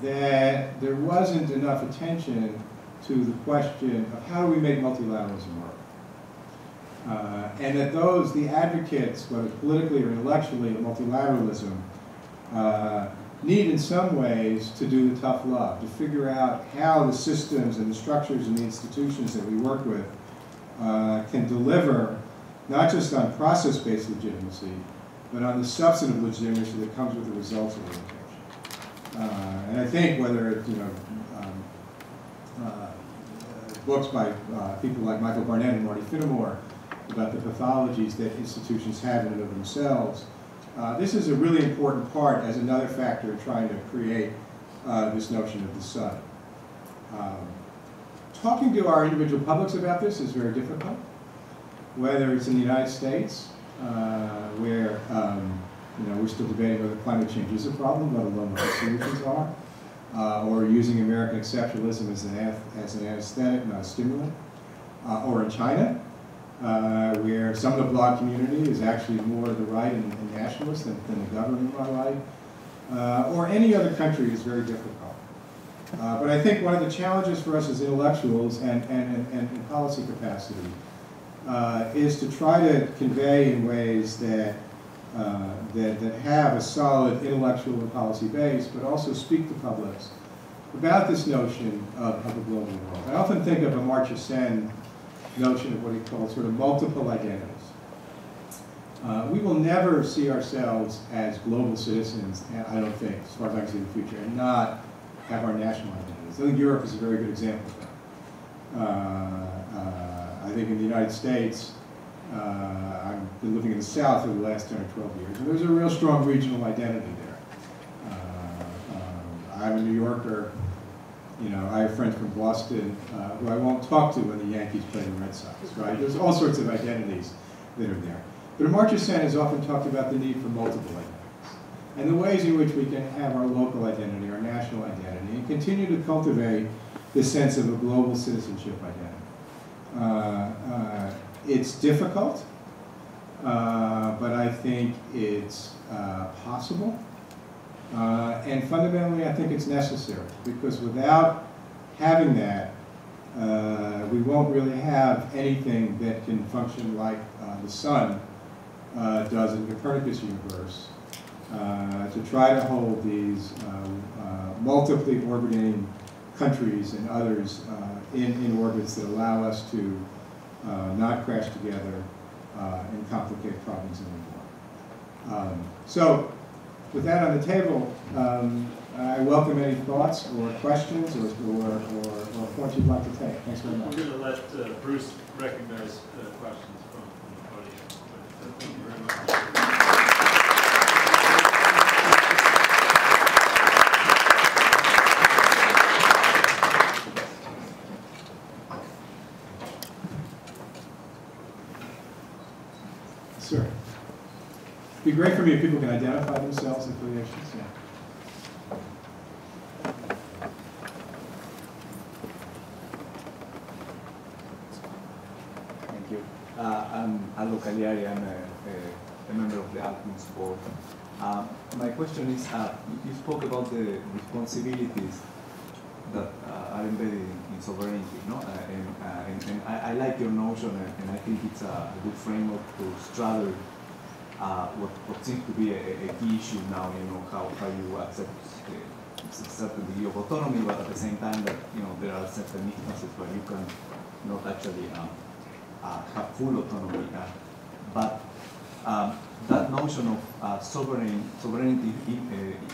that there wasn't enough attention to the question of how do we make multilateralism work. And that those, the advocates, whether politically or intellectually, of multilateralism, need in some ways to do the tough love, to figure out how the systems and the structures and the institutions that we work with can deliver not just on process-based legitimacy, but on the substantive legitimacy that comes with the results of orientation. And I think whether it's, books by people like Michael Barnett and Marty Finnemore about the pathologies that institutions have in and of themselves, this is a really important part as another factor in trying to create this notion of the sun. Talking to our individual publics about this is very difficult, whether it's in the United States, where we're still debating whether climate change is a problem, let alone what the solutions are, or using American exceptionalism as an anesthetic, not a stimulant, or in China, where some of the blog community is actually more the right and nationalist than the government on right, or any other country is very difficult. But I think one of the challenges for us as intellectuals and in policy capacity is to try to convey in ways that have a solid intellectual and policy base, but also speak to publics about this notion of a global world. I often think of Amartya Sen notion of what he called sort of multiple identities. We will never see ourselves as global citizens, I don't think, as far as I can see in the future, and not have our national identities. I think Europe is a very good example of that. I think in the United States, I've been living in the South for the last 10 or 12 years, and there's a real strong regional identity there. I'm a New Yorker. I have friends from Boston who I won't talk to when the Yankees play the Red Sox, right? There's all sorts of identities that are there. But Amartya Sen has often talked about the need for multiple identities and the ways in which we can have our local identity, our national identity, and continue to cultivate this sense of a global citizenship identity. It's difficult, but I think it's possible. And fundamentally, I think it's necessary, because without having that, we won't really have anything that can function like the sun does in the Copernicus universe, to try to hold these multiply orbiting countries and others in orbits that allow us to not crash together and complicate problems anymore. So, with that on the table, I welcome any thoughts or questions or points you'd like to take. Thanks very much. We're going to let Bruce recognize questions from the podium. Thank you very much. Sir. It'd be great for me if people can identify themselves and affiliations. Yeah. Thank you. I'm Aldo Cagliari. I'm a member of the Alchemist board. My question is, you spoke about the responsibilities that are embedded in sovereignty, no? And I like your notion, and I think it's a good framework to straddle what seems to be a key issue now, how you accept a certain degree of autonomy, but at the same time that, there are certain instances where you can not actually have full autonomy. But that notion of sovereignty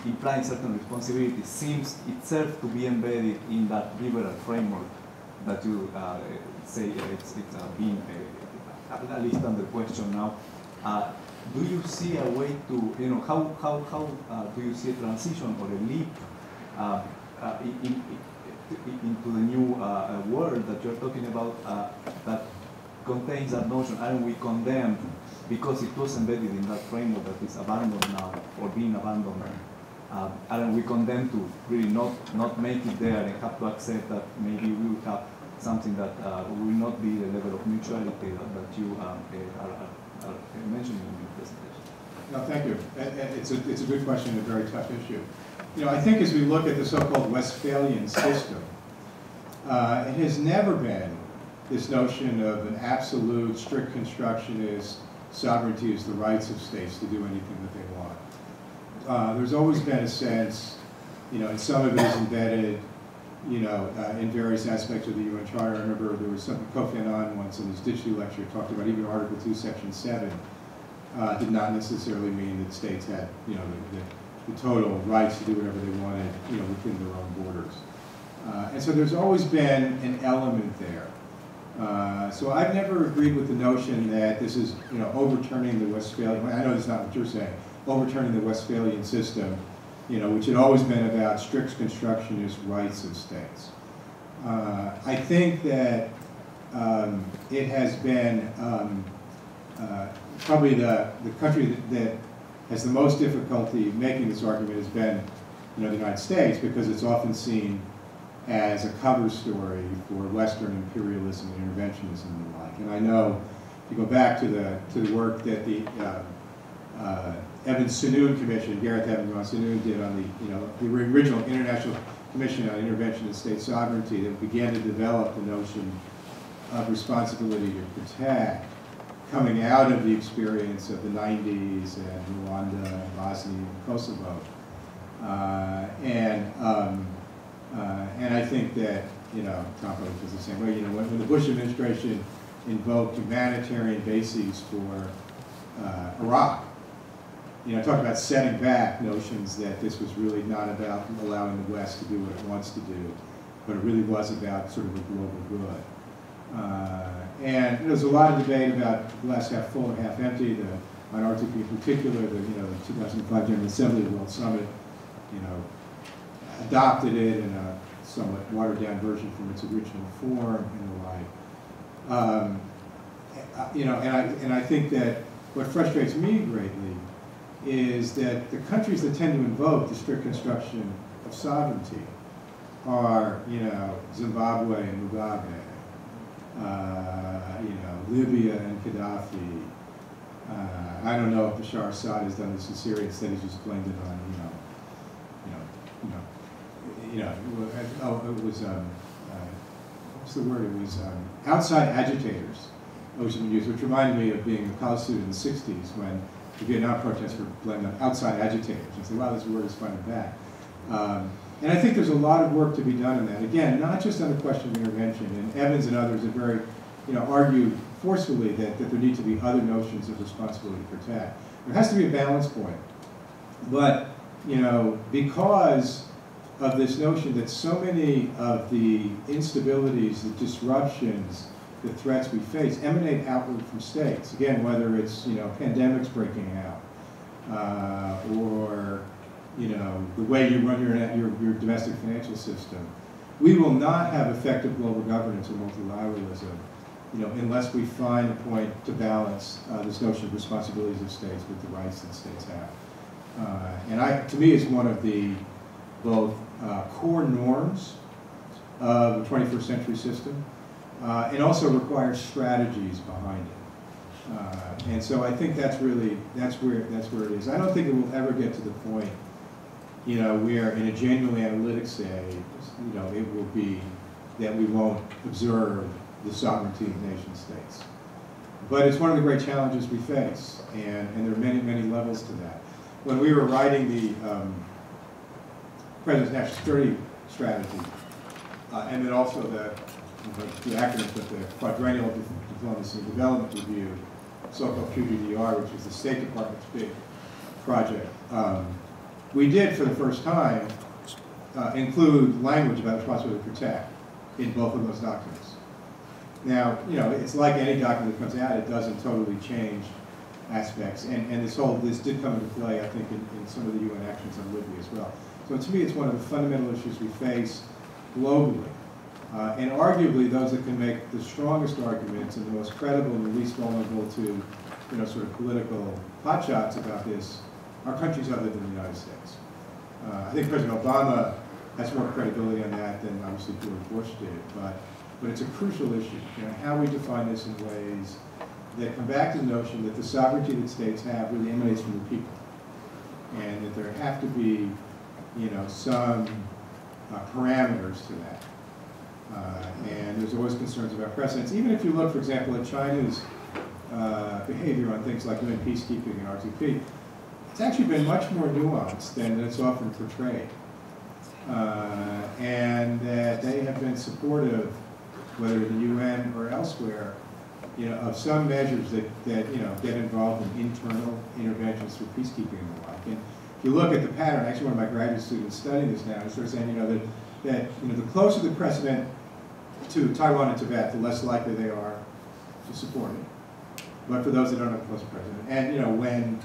implying certain responsibility seems itself to be embedded in that liberal framework that you say it's being at least under question now. Do you see a way to, how do you see a transition or a leap into the new world that you're talking about that contains that notion? Aren't we condemned because it was embedded in that framework that is abandoned now or being abandoned? Aren't we condemned to really not make it there and have to accept that maybe we will have something that will not be the level of mutuality that you are mentioning in your presentation? No, thank you. It's a good question and a very tough issue. I think as we look at the so-called Westphalian system, it has never been this notion of an absolute, strict constructionist sovereignty is the rights of states to do anything that they want. There's always been a sense, and some of it is embedded, in various aspects of the UN Charter. I remember there was something Kofi Annan once in his Ditchley lecture talked about even Article 2, Section 7 did not necessarily mean that states had, the total rights to do whatever they wanted, within their own borders. And so there's always been an element there. So I've never agreed with the notion that this is, overturning the Westphalian, I know that's not what you're saying, overturning the Westphalian system, which had always been about strict constructionist rights of states. I think that it has been probably the country that has the most difficulty making this argument has been, the United States, because it's often seen as a cover story for Western imperialism and interventionism and the like. And I know, if you go back to the work that the Evans-Senoon Commission, Gareth Evans-Senoon did on the original International Commission on Intervention in State Sovereignty that began to develop the notion of responsibility to protect, coming out of the experience of the 90s and Rwanda, and Bosnia, and Kosovo. And I think that, Tom probably feels the same way, when the Bush administration invoked humanitarian bases for Iraq, talk about setting back notions that this was really not about allowing the West to do what it wants to do, but it really was about sort of a global good. And there's a lot of debate about the glass half full or half empty. The minority in particular, the 2005 General Assembly World Summit, adopted it in a somewhat watered down version from its original form and the like. And I think that what frustrates me greatly is that the countries that tend to invoke the strict construction of sovereignty are, Zimbabwe and Mugabe, Libya and Gaddafi. I don't know if Bashar Assad has done this in Syria. Instead, he's just blamed it on, it was, what's the word? It was outside agitators, which have been used, which reminded me of being a college student in the 60s when the Vietnam protests were blamed on outside agitators. And say, wow, this word is fun and bad. And I think there's a lot of work to be done in that. Again, not just on the question of intervention. And Evans and others have very, argued forcefully that there need to be other notions of responsibility to protect. There has to be a balance point. But, because of this notion that so many of the instabilities, the disruptions, the threats we face emanate outward from states. Again, whether it's, pandemics breaking out, or the way you run your domestic financial system. We will not have effective global governance or multilateralism, unless we find a point to balance this notion of responsibilities of states with the rights that states have. And to me, it's one of the both core norms of the 21st century system, and also requires strategies behind it. And so I think that's where it is. I don't think it will ever get to the point, where in a genuinely analytic stage, it will be that we won't observe the sovereignty of nation states. But it's one of the great challenges we face, and there are many, many levels to that. When we were writing the President's National Security Strategy, and then also the acronym with the Quadrennial Diplomacy and Development Review, so-called QDDR, which was the State Department's big project, we did, for the first time, include language about responsibility to protect in both of those documents. Now, it's like any document that comes out, it doesn't totally change aspects, and this did come into play, I think, in some of the UN actions on Libya as well. So to me, it's one of the fundamental issues we face globally. And arguably, those that can make the strongest arguments and the most credible and the least vulnerable to, sort of political hotshots about this are countries other than the United States. I think President Obama has more credibility on that than obviously George Bush did, but it's a crucial issue. How we define this in ways that come back to the notion that the sovereignty that states have really emanates from the people, and that there have to be, some parameters to that. And there's always concerns about precedents. Even if you look, for example, at China's behavior on things like UN peacekeeping and RTP, it's actually been much more nuanced than it's often portrayed. And that they have been supportive, whether in the UN or elsewhere, of some measures that get involved in internal interventions through peacekeeping and the like. And if you look at the pattern, actually one of my graduate students studying this now is sort of saying, that the closer the precedent to Taiwan and Tibet, the less likely they are to support it. But for those that don't have a close precedent, and when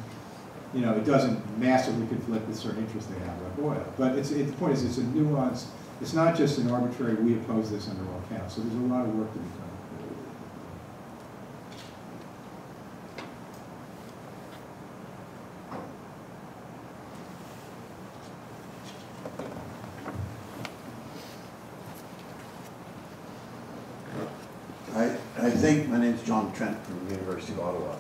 it doesn't massively conflict with certain interests they have, like oil. But the point is, it's a nuance. It's not just an arbitrary, we oppose this under all counts. So there's a lot of work to be done. I think, my name's John Trent from the University of Ottawa.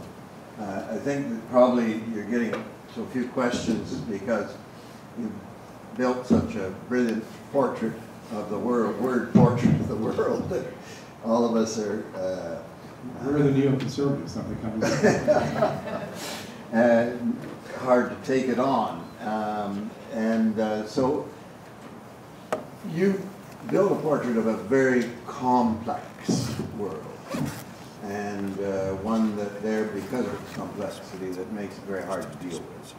I think that probably you're getting so few questions because you've built such a brilliant portrait of the world, word portrait of the world, that all of us are... We're the neoconservatives, something comes hard to take it on. So you build a portrait of a very complex world, and one that there, because of its complexity, that makes it very hard to deal with.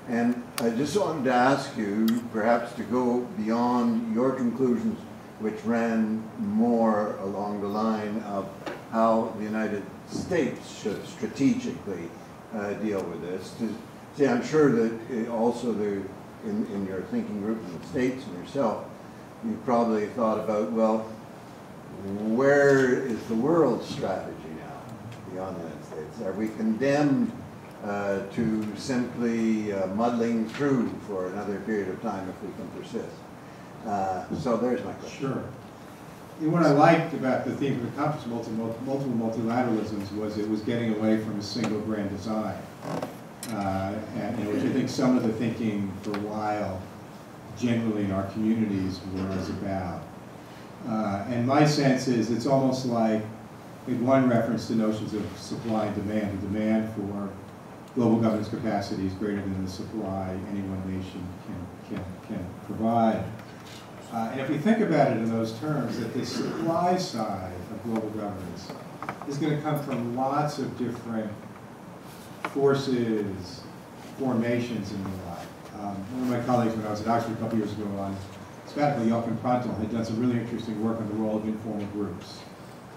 And I just wanted to ask you, perhaps, to go beyond your conclusions, which ran more along the line of how the United States should strategically deal with this. See, I'm sure that also in your thinking group in the States and yourself, you probably thought about, well, where is the world's strategy now beyond the United States? Are we condemned to simply muddling through for another period of time if we can persist? So there's my question. Sure. What I liked about the theme of the conference, multiple multilateralisms, was it was getting away from a single grand design, which I think some of the thinking for a while, generally in our communities, was about. And my sense is it's almost like one reference to notions of supply and demand. The demand for global governance capacity is greater than the supply any one nation can provide. And if we think about it in those terms, that the supply side of global governance is going to come from lots of different forces, formations, and the like. One of my colleagues, when I was at Oxford a couple years ago on sabbatical, Jochen Prantel, had done some really interesting work on the role of informal groups,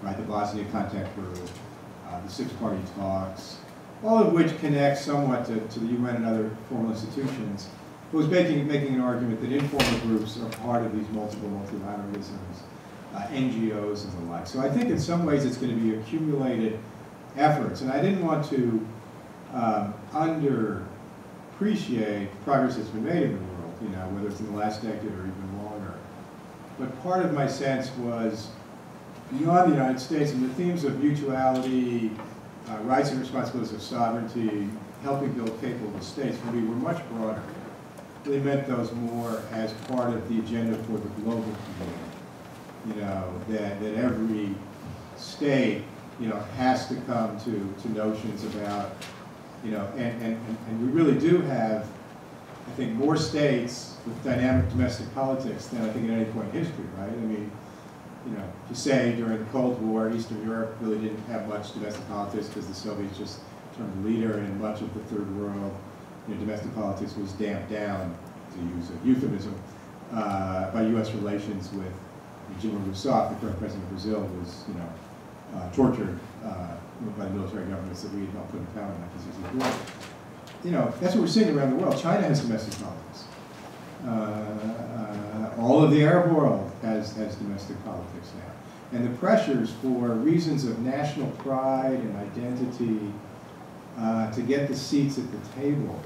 right? The Bosnia Contact Group, the Six-Party Talks, all of which connect somewhat to the UN and other formal institutions. It was making an argument that informal groups are part of these multiple multilateralisms, NGOs and the like. So I think in some ways it's going to be accumulated efforts. And I didn't want to underappreciate progress that's been made in the world, whether it's in the last decade or even longer. But part of my sense was beyond the United States, and the themes of mutuality, rights and responsibilities of sovereignty, helping build capable states, for me, were much broader. They meant those more as part of the agenda for the global community. That every state, has to come to notions about, and we really do have, I think, more states with dynamic domestic politics than I think at any point in history, right? I mean, to say during the Cold War, Eastern Europe really didn't have much domestic politics because the Soviets just turned the leader, and in much of the Third World, domestic politics was damped down, to use a euphemism, by U.S. relations with Dilma Rousseff, the current president of Brazil, was tortured by the military governments that we had helped put in power in 1964. That's what we're seeing around the world. China has domestic politics. All of the Arab world has domestic politics now. And the pressures for reasons of national pride and identity to get the seats at the table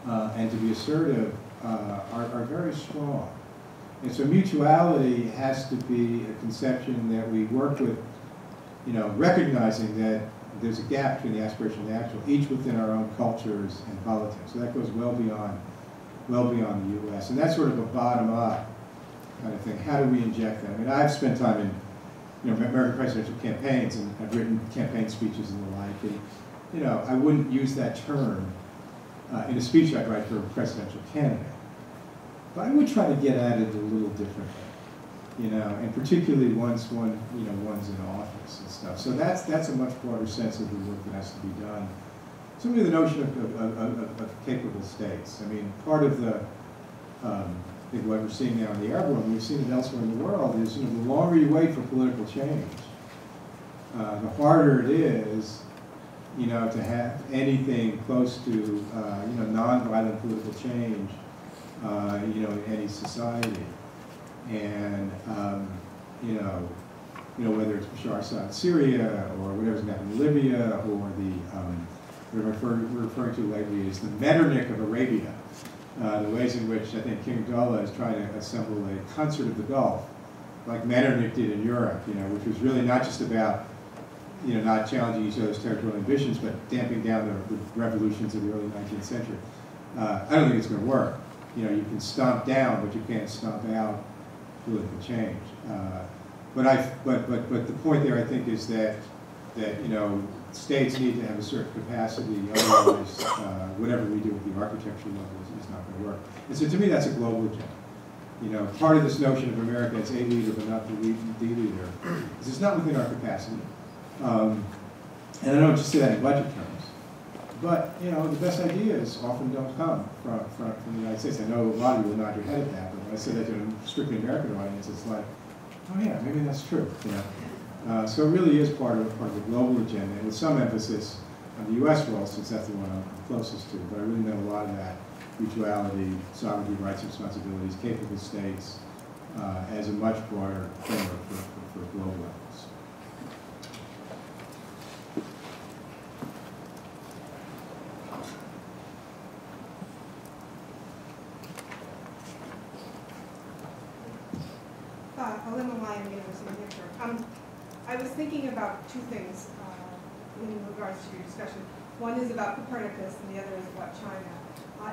and to be assertive are very strong. And so mutuality has to be a conception that we work with, recognizing that there's a gap between the aspirational and the actual, each within our own cultures and politics. So that goes well beyond the U.S. And that's sort of a bottom-up kind of thing. How do we inject that? I mean, I've spent time in American presidential campaigns, and I've written campaign speeches and the like. And I wouldn't use that term in a speech I'd write for a presidential candidate. But I would try to get at it a little differently, and particularly once one's in office and stuff. So that's a much broader sense of the work that has to be done. Simply the notion of capable states. I mean, part of the I think what we're seeing now in the Arab world, and we've seen it elsewhere in the world, is the longer you wait for political change, the harder it is, to have anything close to, nonviolent political change, in any society. And, whether it's Bashar Assad in Syria, or whatever's happening in Libya, or what we're referring to lately is the Metternich of Arabia. The ways in which I think King Abdullah is trying to assemble a concert of the Gulf, like Metternich did in Europe, which was really not just about, not challenging each other's territorial ambitions, but damping down the revolutions of the early 19th century. I don't think it's going to work. You can stomp down, but you can't stomp out political change. But the point there, I think, is that states need to have a certain capacity, otherwise whatever we do at the architecture level is not going to work. And so to me, that's a global agenda. Part of this notion of America as a leader but not the leader is it's not within our capacity. And I don't just say that in budget terms. But, the best ideas often don't come from the United States. I know a lot of you will nod your head at that, but when I say that to a strictly American audience, it's like, oh yeah, maybe that's true. So it really is part of the global agenda, and with some emphasis on the U.S. role, since that's the one I'm closest to. But I really know a lot of that mutuality, sovereignty, rights, responsibilities, capable states, as a much broader framework for global efforts. I was thinking about two things in regards to your discussion. One is about Copernicus and the other is about China.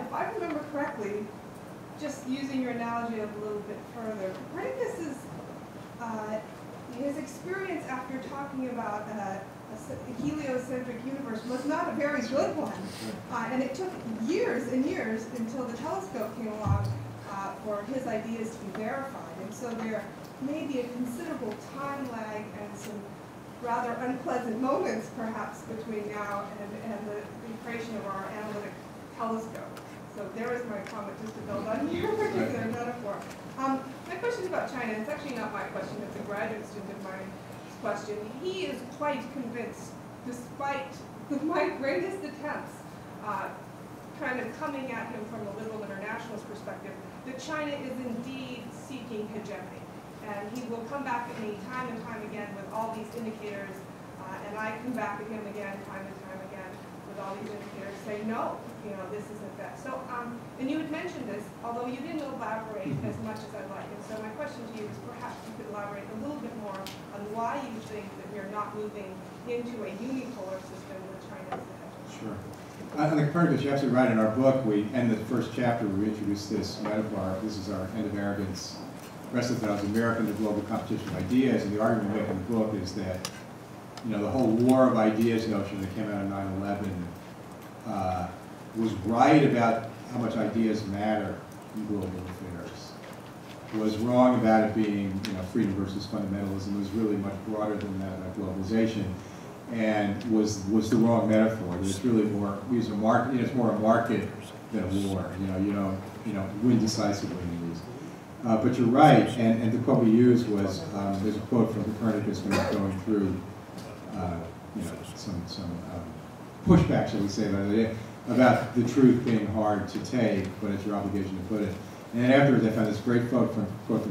If I remember correctly, just using your analogy a little bit further, Copernicus's his experience after talking about a heliocentric universe was not a very good one. And it took years and years until the telescope came along for his ideas to be verified. And so there may be a considerable time lag and some rather unpleasant moments, perhaps, between now and the creation of our analytic telescope. So there is my comment, just to build on your particular metaphor. My question is about China. It's actually not my question. It's a graduate student of mine's question. He is quite convinced, despite my greatest attempts, kind of coming at him from a liberal internationalist perspective, that China is indeed seeking hegemony. And he will come back at me time and time again with all these indicators, and I come back at him again, time and time again, with all these indicators, say, no, this isn't that. So, and you had mentioned this, although you didn't elaborate as much as I'd like. And so my question to you is perhaps you could elaborate a little bit more on why you think that we're not moving into a unipolar system with China as the hegemon. Sure. On the Copernicus, you're absolutely right. In our book, we end the first chapter, we introduce this metaphor. This is our end of arrogance. The rest of it was American to global competition of ideas, and the argument we make in the book is that, the whole war of ideas notion that came out of 9/11 was right about how much ideas matter in global affairs. Was wrong about it being, freedom versus fundamentalism. It was really much broader than that about globalization, and was the wrong metaphor. It's really more it's more a market than a war. You don't win decisively in these. But you're right, and the quote we used was, there's a quote from Copernicus when he's going through, some pushback, shall we say, about the truth being hard to take, but it's your obligation to put it. And then afterwards I found this great quote from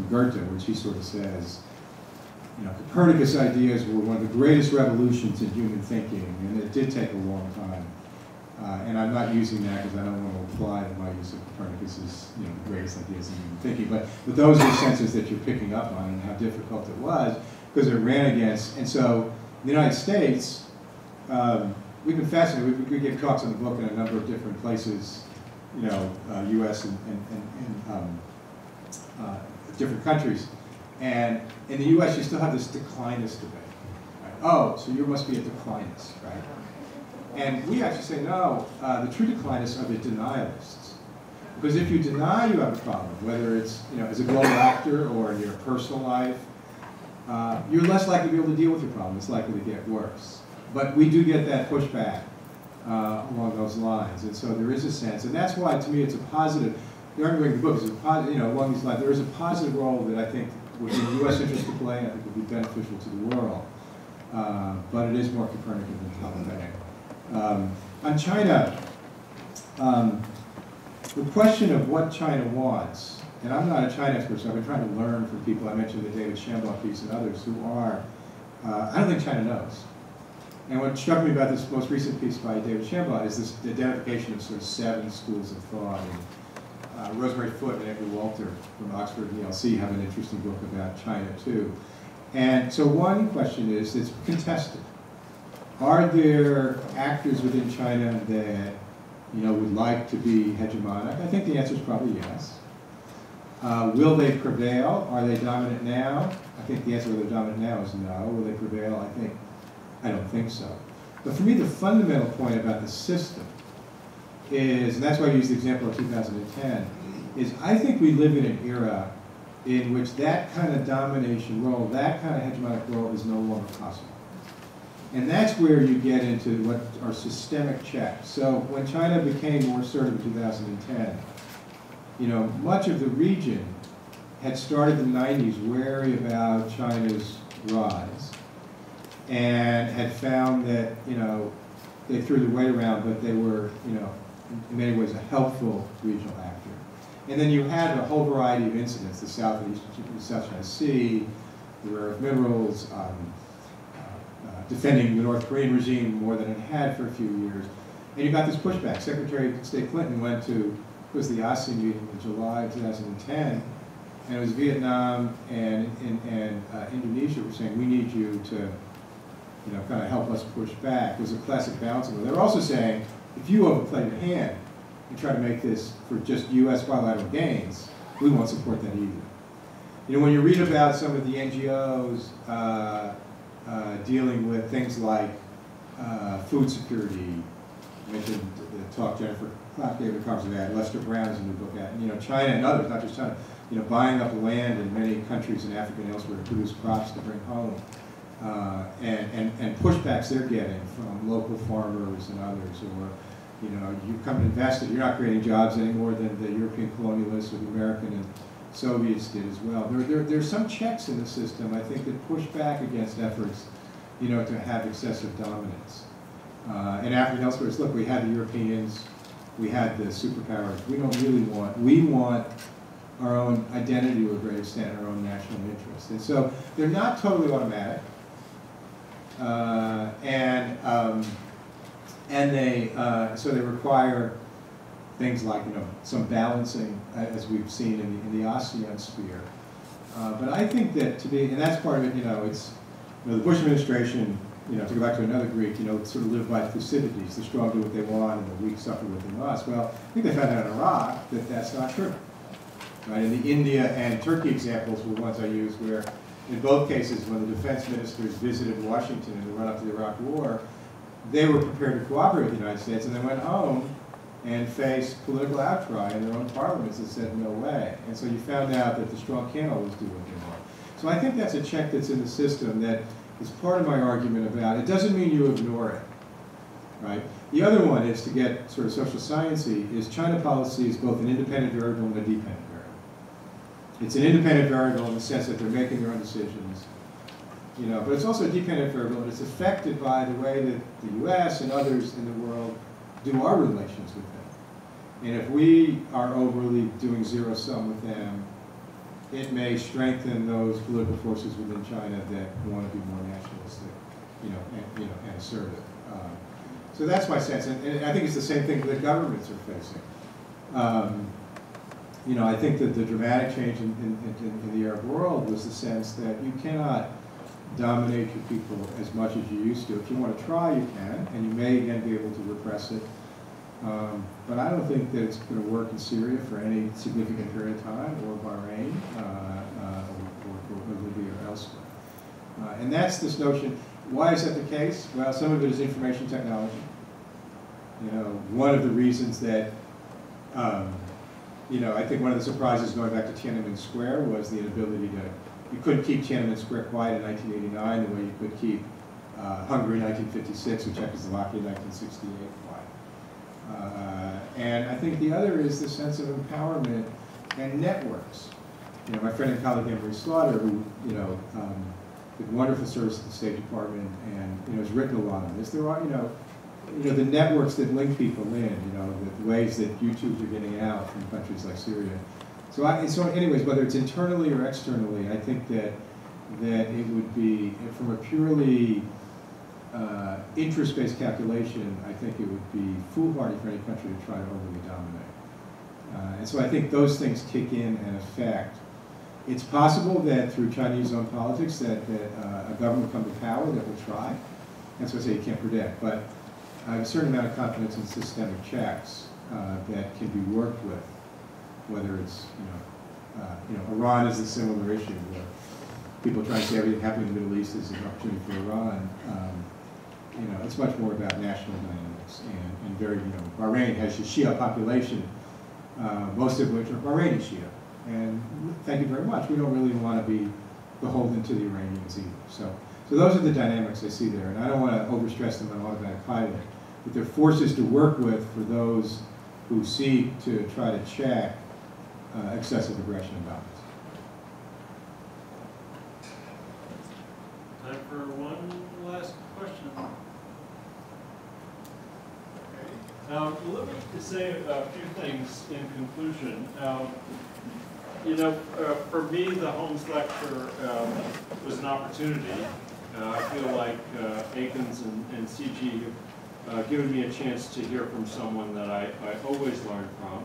Goethe, which he sort of says, Copernicus' ideas were one of the greatest revolutions in human thinking, and it did take a long time. And I'm not using that because I don't want to imply that my use of Copernicus is the greatest ideas in human thinking. But those are the senses that you're picking up on and how difficult it was because it ran against. And so in the United States, we've been fascinated. We give talks on the book in a number of different places, U.S. and different countries. And in the US, you still have this declinist debate. Right? Oh, so you must be a declinist, right? And we actually say, no, the true declinists are the denialists. Because if you deny you have a problem, whether it's as a global actor or in your personal life, you're less likely to be able to deal with your problem. It's likely to get worse. But we do get that pushback along those lines. And so there is a sense, and that's why to me it's a positive, the argument in the book is a positive, along these lines, there is a positive role that I think would be in U.S. interest to play, and I think would be beneficial to the world. But it is more Copernican than Ptolemaic. On China, the question of what China wants, and I'm not a China expert, so I've been trying to learn from people. I mentioned the David Shambaugh piece and others who are, I don't think China knows. And what struck me about this most recent piece by David Shambaugh is this identification of sort of 7 schools of thought. And Rosemary Foote and Edgar Walter from Oxford and ELC have an interesting book about China too. And so one question is, it's contested. Are there actors within China that would like to be hegemonic? I think the answer is probably yes. Will they prevail? Are they dominant now? I think the answer whether they're dominant now is no. Will they prevail? I don't think so. But for me, the fundamental point about the system is, and that's why I use the example of 2010, is I think we live in an era in which that kind of domination role, that kind of hegemonic role is no longer possible. And that's where you get into what are systemic checks. So when China became more assertive in 2010, much of the region had started in the 90s wary about China's rise and had found that, they threw their weight around, but they were, in many ways a helpful regional actor. And then you had a whole variety of incidents, the South China Sea, the rare earth minerals, defending the North Korean regime more than it had for a few years. And you got this pushback. Secretary of State Clinton went to, it was the ASEAN meeting in July of 2010, and it was Vietnam and Indonesia were saying, we need you to kind of help us push back. It was a classic balancing. They were also saying, if you overplay your hand and try to make this for just U.S. bilateral gains, we won't support that either. When you read about some of the NGOs dealing with things like food security, I mentioned the talk Jennifer Clark gave at the conference of that, Lester Brown's new book out, and China and others, not just China, buying up land in many countries in Africa and elsewhere to produce crops to bring home. And pushbacks they're getting from local farmers and others, or you come and invest it, you're not creating jobs any more than the European colonialists or the American and Soviets did as well. There's some checks in the system, I think, that push back against efforts, to have excessive dominance. In Africa and elsewhere, look, we had the Europeans, we had the superpowers. We don't really we want our own identity to a great extent, our own national interest. And so they're not totally automatic. So they require things like some balancing, as we've seen in the ASEAN sphere. But I think that and that's part of it. It's the Bush administration. To go back to another Greek, sort of live by Thucydides: the strong do what they want, and the weak suffer what they must. Well, I think they found out in Iraq that that's not true. Right? And the India and Turkey examples were ones I used where, in both cases, when the defense ministers visited Washington in the run-up to the Iraq War, they were prepared to cooperate with the United States, and they went home and faced political outcry in their own parliaments that said, no way. And so you found out that the strong can't always do what they want. So I think that's a check that's in the system that is part of my argument about it. Doesn't mean you ignore it, right? The other one is, to get sort of social sciencey, is China policy is both an independent variable and a dependent variable. It's an independent variable in the sense that they're making their own decisions, but it's also a dependent variable, and it's affected by the way that the U.S. and others in the world do our relations with them. And if we are overly doing zero-sum with them, it may strengthen those political forces within China that want to be more nationalistic, and assertive. So that's my sense, and I think it's the same thing that governments are facing. I think that the dramatic change in the Arab world was the sense that you cannot dominate your people as much as you used to. If you want to try, you can, and you may again be able to repress it. But I don't think that it's going to work in Syria for any significant period of time, or Bahrain. elsewhere. And that's this notion. Why is that the case? Well, some of it is information technology. You know, one of the reasons that, you know, I think one of the surprises going back to Tiananmen Square was the inability to, you couldn't keep Tiananmen Square quiet in 1989 the way you could keep Hungary in 1956 or Czechoslovakia in 1968 quiet. And I think the other is the sense of empowerment and networks. You know, my friend and colleague Emery Slaughter, who, you know, did wonderful service at the State Department and, you know, has written a lot on this. There are, you know, the networks that link people in, you know, the ways that YouTubes are getting out from countries like Syria. So anyways, whether it's internally or externally, I think that it would be, from a purely interest-based calculation, I think it would be foolhardy for any country to try to overly dominate. And so I think those things kick in and affect. It's possible that through Chinese-owned politics that a government will come to power that will try. That's what I say you can't predict. But I have a certain amount of confidence in systemic checks that can be worked with, whether it's, you know, Iran is a similar issue where people try to say everything happening in the Middle East is an opportunity for Iran. You know, it's much more about national dynamics and very, you know, Bahrain has a Shia population, most of which are Bahraini Shia. And thank you very much. We don't really want to be beholden to the Iranians either. So those are the dynamics I see there. And I don't want to overstress them on automatic pilot. But they're forces to work with for those who seek to try to check excessive aggression and violence. Time for one last question. Let me say a few things in conclusion. You know, for me, the Holmes lecture was an opportunity. I feel like Aikens and CG have given me a chance to hear from someone that I always learn from.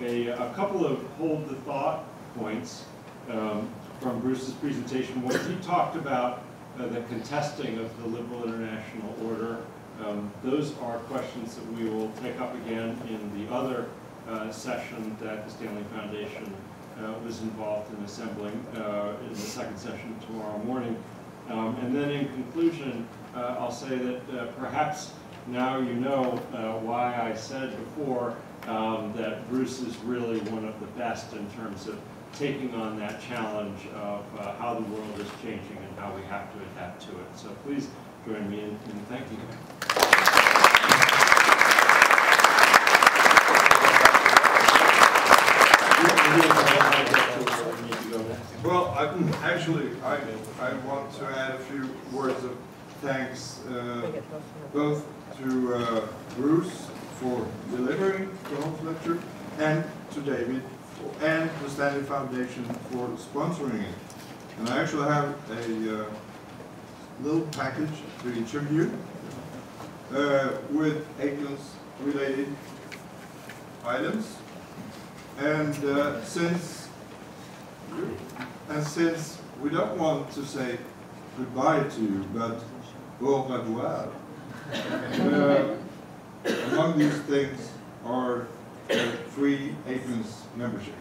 A couple of hold the thought points from Bruce's presentation. When he talked about the contesting of the liberal international order, those are questions that we will take up again in the other session that the Stanley Foundation was involved in assembling in the second session tomorrow morning. And then in conclusion, I'll say that perhaps now you know why I said before that Bruce is really one of the best in terms of taking on that challenge of how the world is changing and how we have to adapt to it. So please join me in thanking him. Well, I want to add a few words of thanks both to Bruce for delivering the Holmes lecture and to David and the Stanley Foundation for sponsoring it. And I actually have a little package to each of you with Aikens related items. And since we don't want to say goodbye to you, but au revoir, among these things are free Aikens membership.